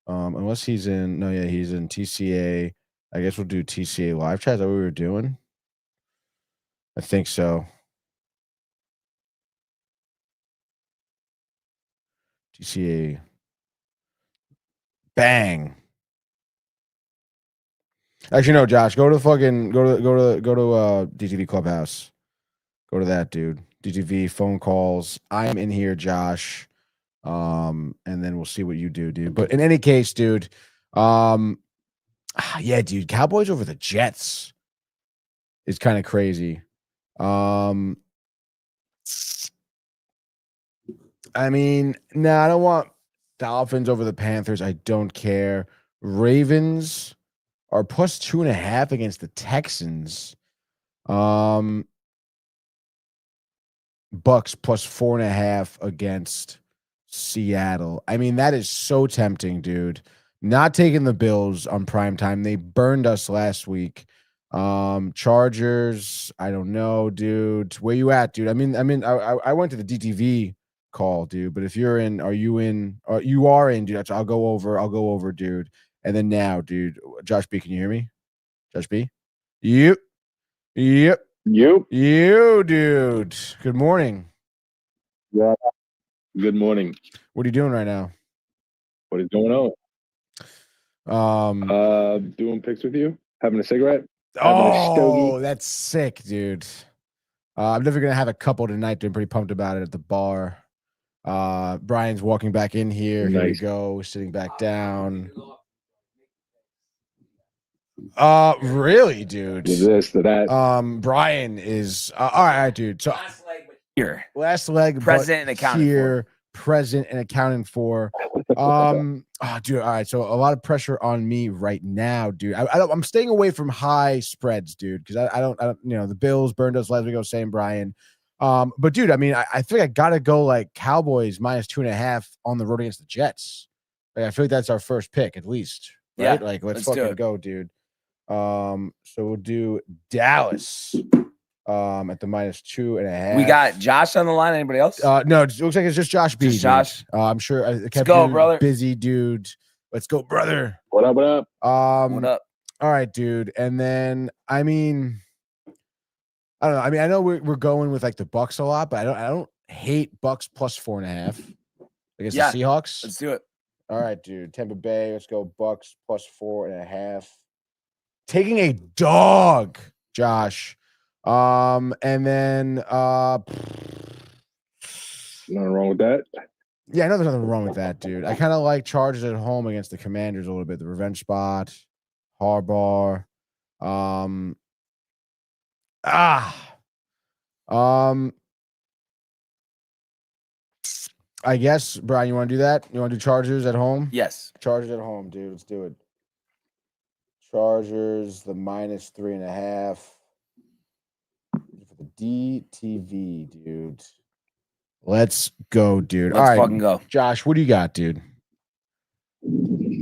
Unless he's in. No, yeah, he's in TCA. I guess we'll do TCA live chat. Is that what we were doing? I think so. TCA. Bang. Actually, no, Josh. Go to DTV Clubhouse. Go to that, dude. DTV phone calls. I am in here, Josh. And then we'll see what you do, dude. But in any case, dude, yeah, dude, Cowboys over the Jets is kind of crazy. I mean, no, I don't want Dolphins over the Panthers. I don't care. Ravens are +2.5 against the Texans. Bucks +4.5 against Seattle. I mean, that is so tempting, dude. Not taking the Bills on prime time. They burned us last week. Chargers, I don't know, dude. Where you at, dude? I went to the DTV call, dude. But if you're in, are you in? You are in, dude. I'll go over, dude. And then now, dude. Josh B, can you hear me? Josh B? Yep. You, dude. Good morning. Yeah. Good morning. What are you doing right now? What is going on? Doing pics with you, having a cigarette. Oh, that's sick, dude. I'm never gonna have a couple tonight. Dude. I'm pretty pumped about it at the bar. Brian's walking back in here. Nice. Here we go, sitting back down. Really, dude? This to that. Brian is all right, dude. So last leg, present and accounting here, present and accounting for. Dude. All right. So a lot of pressure on me right now, dude. I'm staying away from high spreads, dude, because I don't. The Bills burned us last week. I was saying, Brian. But dude, I mean, I think I gotta go like Cowboys -2.5 on the road against the Jets. Like, I feel like that's our first pick at least. Right? Yeah. Like, let's fucking go, dude. So we'll do Dallas. At the -2.5. We got Josh on the line. Anybody else? No, it looks like it's just Josh B. Just Josh. I'm sure. Let's go, brother. Busy, dude. Let's go, brother. What up? What up? What up? All right, dude. And then, I mean, I don't know. I mean, I know we're going with like the Bucks a lot, but I don't hate Bucks +4.5 against the Seahawks. Let's do it. All right, dude. Tampa Bay. Let's go Bucks +4.5. Taking a dog, Josh. And then Nothing wrong with that. Yeah, I know there's nothing wrong with that, dude. I kind of like Chargers at home against the Commanders a little bit. The revenge spot, Harbaugh. I guess, Brian, you want to do that? You want to do Chargers at home? Yes. Chargers at home, dude. Let's do it. Chargers, the -3.5 for the DTV, dude. Let's go, dude. Let's fucking go. Josh, what do you got, dude?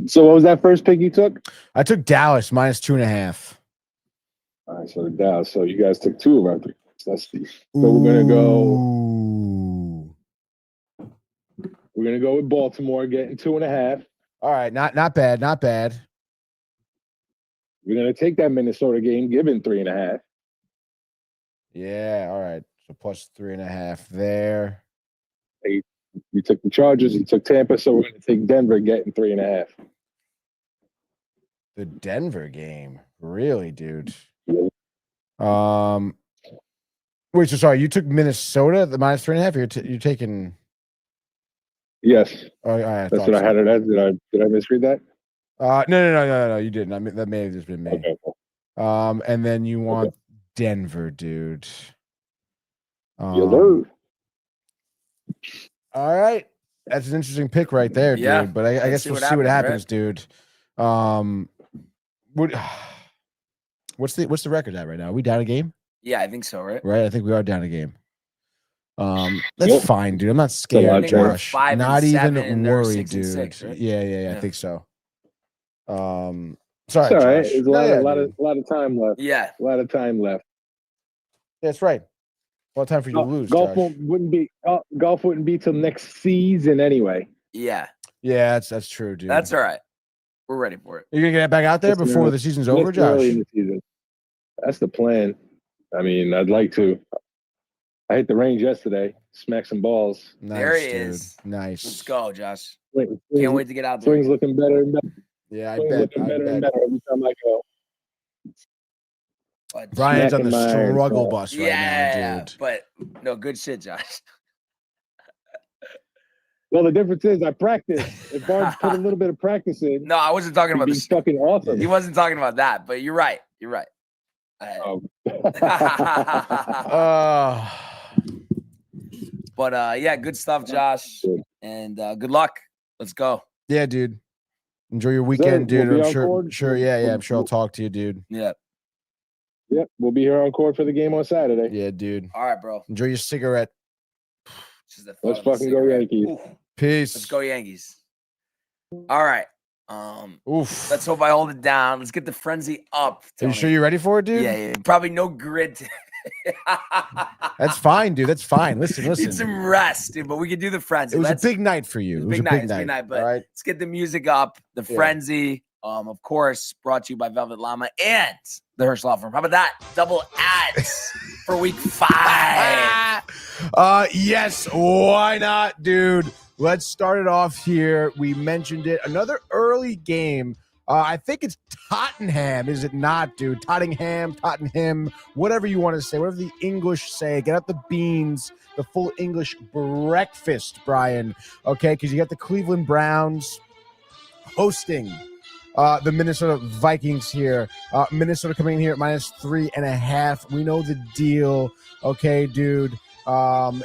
So what was that first pick you took? I took Dallas -2.5. All right, so Dallas. So you guys took 2 of our 3. That's the. So we're gonna go. We're gonna go with Baltimore getting 2.5. All right, not bad, not bad. We're gonna take that Minnesota game, given 3.5. Yeah, all right. So +3.5 there. You took the Chargers, you took Tampa, so we're gonna take Denver getting 3.5. The Denver game, really, dude. Yeah. Wait, so sorry, you took Minnesota the -3.5. You're taking. Yes. Oh, I That's what I had it as. Did I misread that? No. You didn't. That may have just been me. Okay. And then you want Denver, dude. All right, that's an interesting pick right there, dude. Yeah. But I guess we'll see what happens, dude. What's the record at right now? Are we down a game? Yeah, I think so, right? Right, I think we are down a game. That's fine, dude. I'm not scared, Josh. 5 and Not 7, even and they're worried, 6 and dude. 6, right? Yeah, I think so. Sorry, It's all right. Josh. There's a lot of time left. Yeah. A lot of time left. That's right. A lot of time for you to lose. Golf Josh. wouldn't be till next season anyway. Yeah. Yeah, that's true, dude. That's all right. We're ready for it. You're gonna get back out there before the season's over, Josh? Early in the season. That's the plan. I mean, I'd like to. I hit the range yesterday. Smack some balls. Nice, There he dude. is. Nice. Let's go, Josh. Swings, Can't wait to get out there. Swings looking better and better. Yeah, I Swings bet. looking better and better every time I go. But Brian's on the Smacking my struggle ass. bus right yeah, now, dude. but no, good shit, Josh. Well, the difference is I practice. If Barnes put a little bit of practice in, No, I wasn't talking he'd about be this. fucking awesome. He wasn't talking about that, but you're right. You're right. Oh. But yeah, good stuff, Josh. And good luck. Let's go. Yeah, dude. Enjoy your weekend, dude. we'll be I'm on sure. board. Sure. Yeah. I'm sure I'll talk to you, dude. Yeah. Yep, we'll be here on court for the game on Saturday. Yeah, dude. All right, bro. Enjoy your cigarette. Just the Let's thought of a fucking go cigarette. Yankees. Ooh, Peace. let's go Yankees. All right. Oof. Let's hope I hold it down. Let's get the frenzy up. Are you Tony. sure you're ready for it, dude? Yeah. Probably no grid. That's fine, dude. That's fine. Listen. Need some rest, dude, but we can do the frenzy. It was Let's- a big night for you. It was big a night. big It's a big night, but all right. let's get the music up. The Yeah. frenzy, of course, brought to you by Velvet Llama and the Hirsch Law Firm. How about that? Double ads for week 5. Yes, why not, dude? Let's start it off here. We mentioned it. Another early game. I think it's Tottenham, is it not, dude? Tottenham, whatever you want to say, whatever the English say. Get out the beans, the full English breakfast, Brian. Okay, because you got the Cleveland Browns hosting the Minnesota Vikings here. Minnesota coming in here at -3.5. We know the deal. Okay, dude.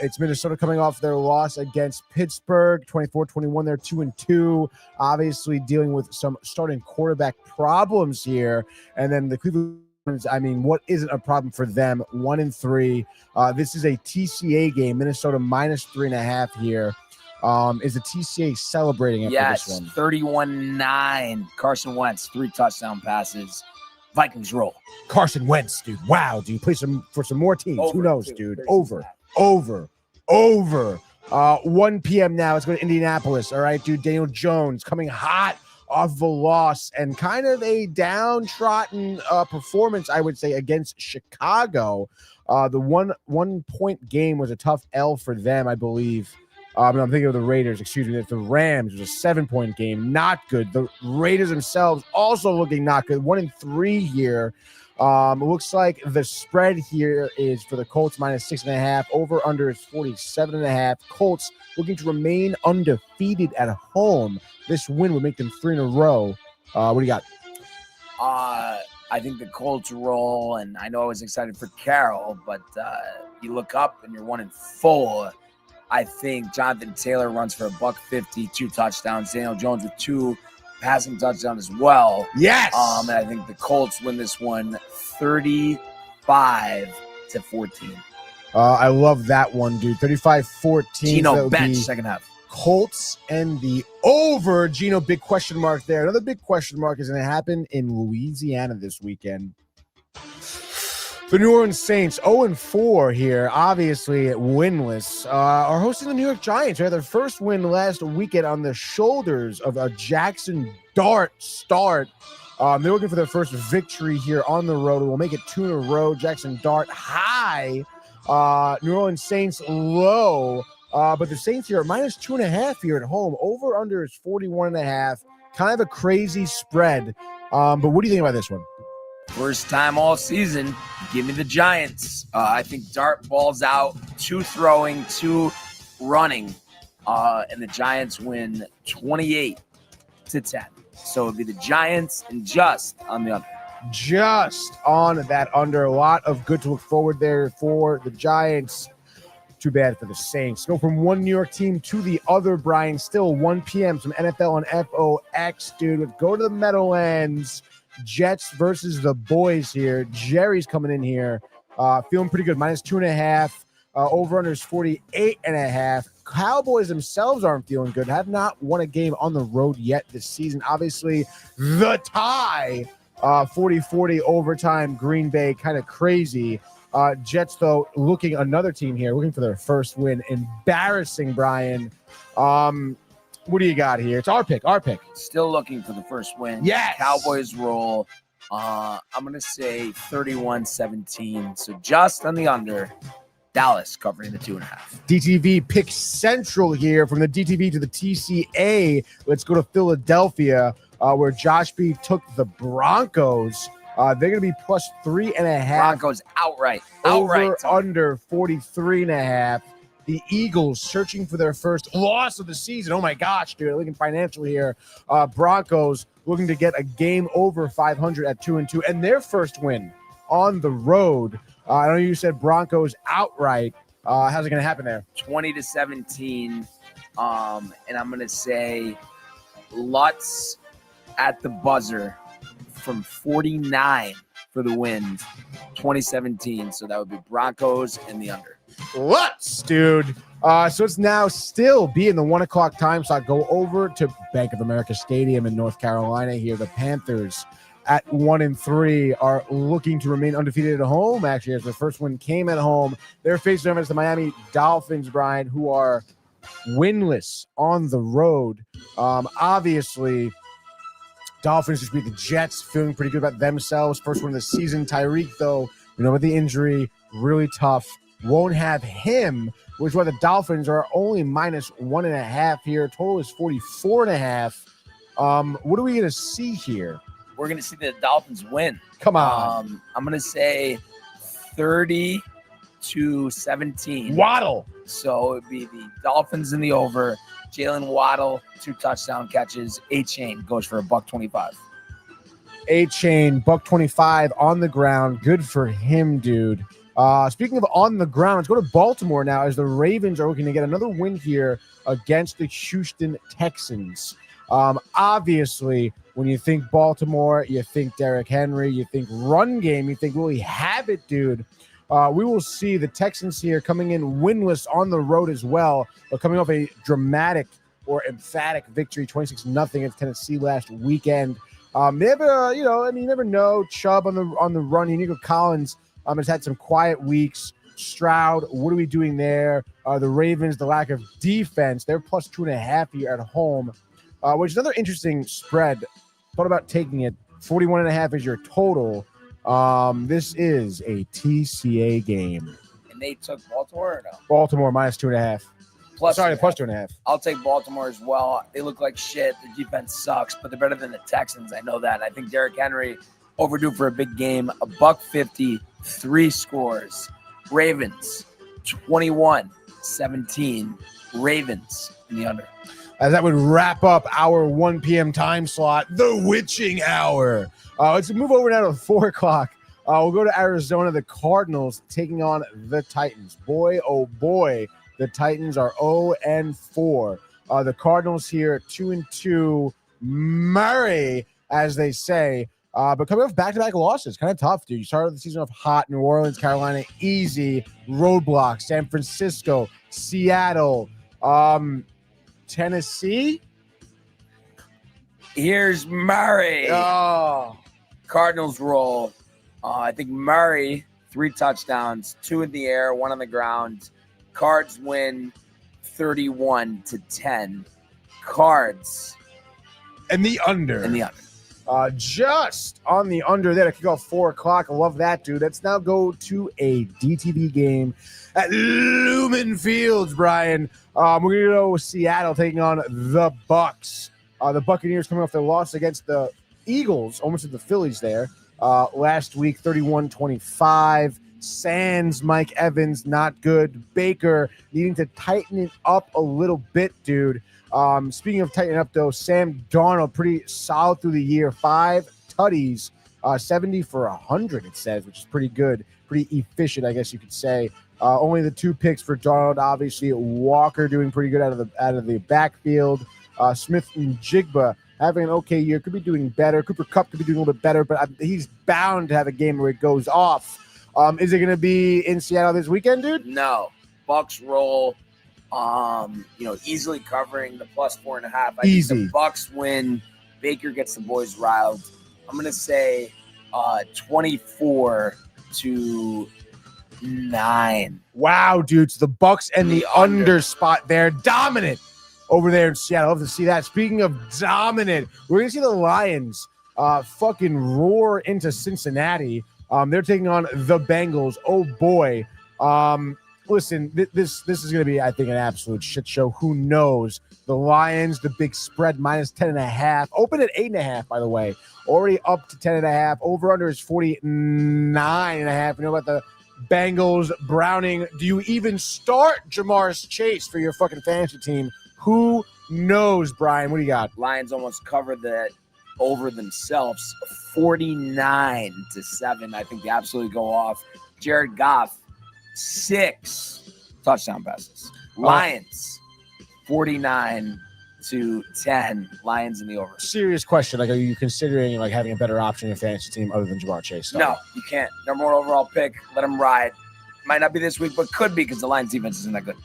It's Minnesota coming off their loss against Pittsburgh, 24-21. They're 2-2, obviously dealing with some starting quarterback problems here. And then the Cleveland, I mean, what isn't a problem for them? 1-3. This is a TCA game. Minnesota -3.5 here. Is the TCA celebrating after Yes, this one? 31-9. Carson Wentz, 3 touchdown passes. Vikings roll. Carson Wentz, dude. Wow, dude. Play for some more teams. Over, Who knows, dude. dude? Over. 1 p.m. now. Let's go to Indianapolis. All right, dude. Daniel Jones coming hot off of a loss and kind of a downtrodden performance, I would say, against Chicago. The one point game was a tough L for them, I believe. I'm thinking of the Raiders, excuse me. The Rams was a 7-point game. Not good. The Raiders themselves also looking not good. 1-3 here. Looks like the spread here is for the Colts -6.5. Over under is 47.5. Colts looking to remain undefeated at home. This win would make them 3 in a row. What do you got? I think the Colts roll, and I know I was excited for Carroll, but you look up and you're 1-4. I think Jonathan Taylor runs for $150, 2 touchdowns. Daniel Jones with 2 passing touchdowns as well. Yes. And I think the Colts win this one 35-14. I love that one, dude. 35-14. Geno bench second half. Colts and the over. Geno, big question mark there. Another big question mark is going to happen in Louisiana this weekend. The New Orleans Saints, 0-4 here, obviously winless, are hosting the New York Giants. They had their first win last weekend on the shoulders of a Jackson Dart start. They're looking for their first victory here on the road. We'll make it 2 in a row. Jackson Dart high. New Orleans Saints low. But the Saints here are -2.5 here at home. Over under is 41.5. Kind of a crazy spread. But what do you think about this one? First time all season, give me the Giants. I think Dart balls out, 2 throwing, 2 running, and the Giants win 28-10. So it'll be the Giants and just on the under. Just on that under. A lot of good to look forward there for the Giants. Too bad for the Saints. Go from one New York team to the other, Brian. Still 1 p.m. Some NFL on FOX, dude. Let's go to the Meadowlands. Jets versus the boys here. Jerry's coming in here. Feeling pretty good. -2.5. Over under is 48.5. Cowboys themselves aren't feeling good. Have not won a game on the road yet this season. Obviously, the tie. 40-40 overtime. Green Bay, kind of crazy. Jets, though, looking another team here, looking for their first win. Embarrassing, Brian. What do you got here? It's our pick. Still looking for the first win. Yes. Cowboys roll. I'm going to say 31-17. So just on the under. Dallas covering the 2.5. DTV pick central here from the DTV to the TCA. Let's go to Philadelphia, where Josh B took the Broncos. They're going to be +3.5. Broncos outright. Over under 43.5. The Eagles searching for their first loss of the season. Oh my gosh, dude. Looking financially here. Broncos looking to get a game over 500 at 2-2 and their first win on the road. I know you said Broncos outright. How's it going to happen there? 20-17. And I'm going to say Lutz at the buzzer from 49 for the win. 2017. So that would be Broncos and the under. Lutz, dude. So it's now still be in the 1 o'clock time slot. Go over to Bank of America Stadium in North Carolina here. The Panthers at 1-3 are looking to remain undefeated at home, actually, as their first win came at home. They're facing them as the Miami Dolphins, Brian, who are winless on the road. Obviously, Dolphins just beat the Jets, feeling pretty good about themselves. First win of the season. Tyreek, though, with the injury, really tough. Won't have him, which is why the Dolphins are only -1.5 here. Total is 44.5. What are we going to see here? We're going to see the Dolphins win. Come on. I'm going to say 30-17. Waddle. So it would be the Dolphins in the over. Jalen Waddle, 2 touchdown catches. A-Chain goes for $125. A-Chain, $125 on the ground. Good for him, dude. Speaking of on the ground, let's go to Baltimore now as the Ravens are looking to get another win here against the Houston Texans. Obviously, when you think Baltimore, you think Derrick Henry, you think run game, you think really have it, dude. We will see the Texans here coming in winless on the road as well, but coming off a dramatic or emphatic victory, 26-0 against Tennessee last weekend. They have you never know. Chubb on the run. Nico Collins has had some quiet weeks. Stroud, what are we doing there? The Ravens, the lack of defense, they're +2.5 here at home, which is another interesting spread. Thought about taking it. 41.5 is your total. This is a TCA game. And they took Baltimore or no? Baltimore -2.5. +2.5. I'll take Baltimore as well. They look like shit. The defense sucks, but they're better than the Texans. I know that. I think Derrick Henry overdue for a big game. $1.50, 3 scores. Ravens 21-17. Ravens in the under. As that would wrap up our 1 p.m. time slot, the witching hour. Let's move over now to 4 o'clock. We'll go to Arizona. The Cardinals taking on the Titans. Boy, oh boy, the Titans are 0-4. The Cardinals here 2-2. Murray, as they say. But coming off back-to-back losses, kind of tough, dude. You started the season off hot. New Orleans, Carolina, easy. Roadblock. San Francisco, Seattle, Tennessee. Here's Murray. Oh. Cardinals roll. I think Murray, 3 touchdowns, 2 in the air, 1 on the ground. Cards win 31-10. Cards. And the under. And the under. Just on the under there to kick off 4 o'clock. I love that, dude. Let's now go to a DTV game at Lumen Fields, Brian. We're going to go with Seattle taking on the Bucks. The Buccaneers coming off their loss against the Eagles, almost at the Phillies there. Last week, 31-25. Sans Mike Evans, not good. Baker needing to tighten it up a little bit, dude. Speaking of tightening up, though, Sam Darnold, pretty solid through the year. 5 tutties, 70 for 100, it says, which is pretty good. Pretty efficient, I guess you could say. Only the 2 picks for Darnold. Obviously, Walker doing pretty good out of the backfield. Smith and Jigba having an okay year. Could be doing better. Cooper Kupp could be doing a little bit better, but he's bound to have a game where it goes off. Is it going to be in Seattle this weekend, dude? No. Bucks roll. Easily covering the +4.5. I Easy. think the Bucks win. Baker gets the boys riled. I'm going to say 24-9. Wow, dude. So the Bucks and the under spot there. Dominant over there in Seattle. Love to see that. Speaking of dominant, we're going to see the Lions fucking roar into Cincinnati. They're taking on the Bengals. Oh, boy. Listen, this is going to be, I think, an absolute shit show. Who knows? The Lions, the big spread, -10.5. Open at 8.5, by the way. Already up to 10.5. Over-under is 49.5. You know about the Bengals, Browning. Do you even start Jamar's Chase for your fucking fantasy team? Who knows, Brian? What do you got? Lions almost covered that over themselves. 49-7. I think they absolutely go off. Jared Goff, 6 touchdown passes. Lions, 49-10. Lions in the over. Serious question. Like, are you considering having a better option in your fantasy team other than Jamar Chase? No, you can't. Number 1 overall pick. Let him ride. Might not be this week, but could be because the Lions defense isn't that good.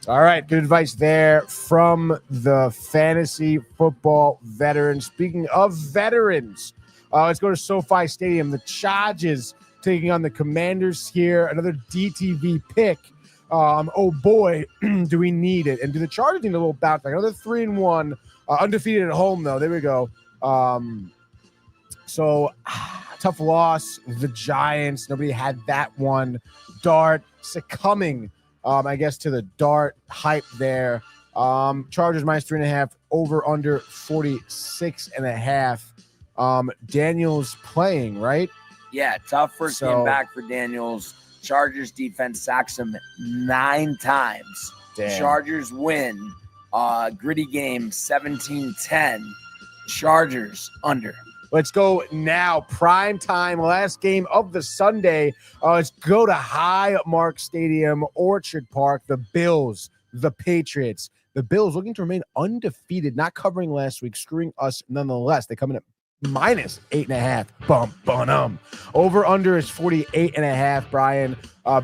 All right, good advice there from the fantasy football veteran. Speaking of veterans, let's go to SoFi Stadium. The Chargers taking on the Commanders here. Another DTV pick. Oh boy, do we need it? And do the Chargers need a little bounce back? Another 3-1, undefeated at home though. There we go. Tough loss. The Giants. Nobody had that one. Dart succumbing. I guess to the Dart hype there. Chargers -3.5, over under 46.5. Daniels playing, right? Yeah, tough first game back for Daniels. Chargers defense sacks him 9 times. Damn. Chargers win. Gritty game 17-10. Chargers under. Let's go now. Prime time, last game of the Sunday. Let's go to Highmark Stadium, Orchard Park. The Bills, the Patriots. The Bills looking to remain undefeated, not covering last week, screwing us nonetheless. They come in at -8.5. Bum. Over under is 48.5, Brian.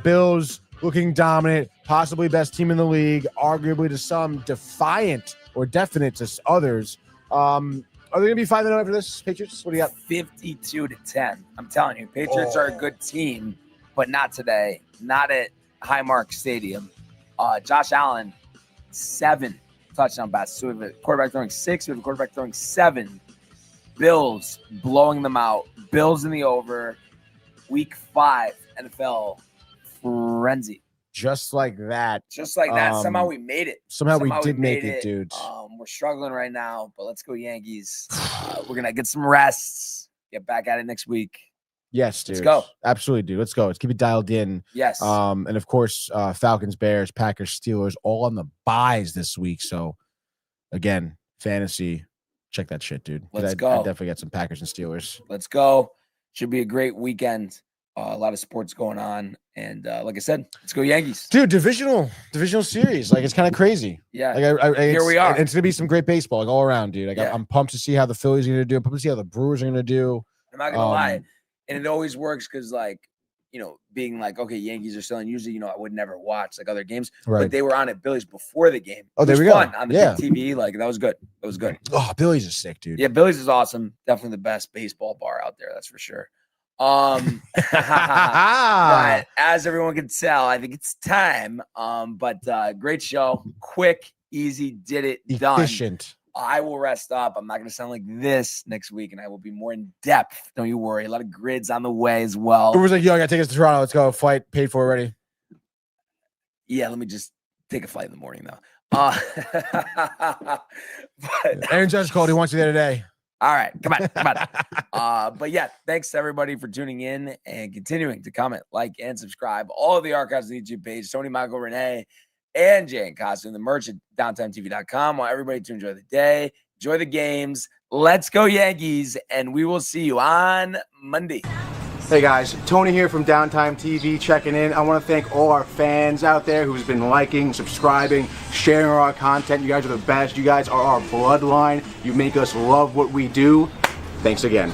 Bills looking dominant, possibly best team in the league, arguably to some defiant or definite to others. Are they going to be 5-0 after this, Patriots? What do you got? 52-10. I'm telling you, Patriots are a good team, but not today. Not at Highmark Stadium. Josh Allen, 7 touchdown passes. So we have a quarterback throwing 6. We have a quarterback throwing 7. Bills blowing them out. Bills in the over. Week 5 NFL frenzy. Just like that. Somehow we made it. Somehow we did make it, dude. We're struggling right now, but let's go Yankees. We're going to get some rests. get back at it next week. Yes, dude. Let's go. Absolutely, dude. Let's go. Let's keep it dialed in. Yes. And of course, Falcons, Bears, Packers, Steelers, all on the buys this week. So again, fantasy, check that shit, dude. Let's I go. definitely got some Packers and Steelers. Let's go. Should be a great weekend. A lot of sports going on. And like I said, let's go Yankees. Dude, divisional series. Like, it's kind of crazy. Yeah. Like, Here we are. It's going to be some great baseball, like, all around, dude. Like, Yeah. I'm pumped to see how the Phillies are going to do. I'm pumped to see how the Brewers are going to do. I'm not going to lie. And it always works because, like, you know, being like, okay, Yankees are still, and usually, you know, I would never watch like other games, Right. but they were on at Billy's before the game. Oh, It there was we go. fun on the Yeah. big TV. Like, that was good. It was good. Oh, Billy's is sick, dude. Yeah, Billy's is awesome. Definitely the best baseball bar out there. That's for sure. But as everyone can tell, I think it's time. But great show. Quick, easy, did it, done. Efficient. I will rest up. I'm not going to sound like this next week, and I will be more in depth. Don't you worry. A lot of grids on the way as well. Uber's like, yo, I got to take us to Toronto. Let's go. Flight paid for already. Yeah, let me just take a flight in the morning, though. But, Aaron Judge called. He wants you there today. all right, come on. But yeah, thanks to everybody for tuning in and continuing to comment, like, and subscribe. All of the archives on the YouTube page, Tony, Michael, Renee, and Jay and costume, the merch at downtimetv.com. Want everybody to enjoy the day, enjoy the games. Let's go Yankees, and we will see you on Monday. Hey guys, Tony here from Downtime TV checking in. I want to thank all our fans out there who's been liking, subscribing, sharing our content. You guys are the best. You guys are our bloodline. You make us love what we do. Thanks again.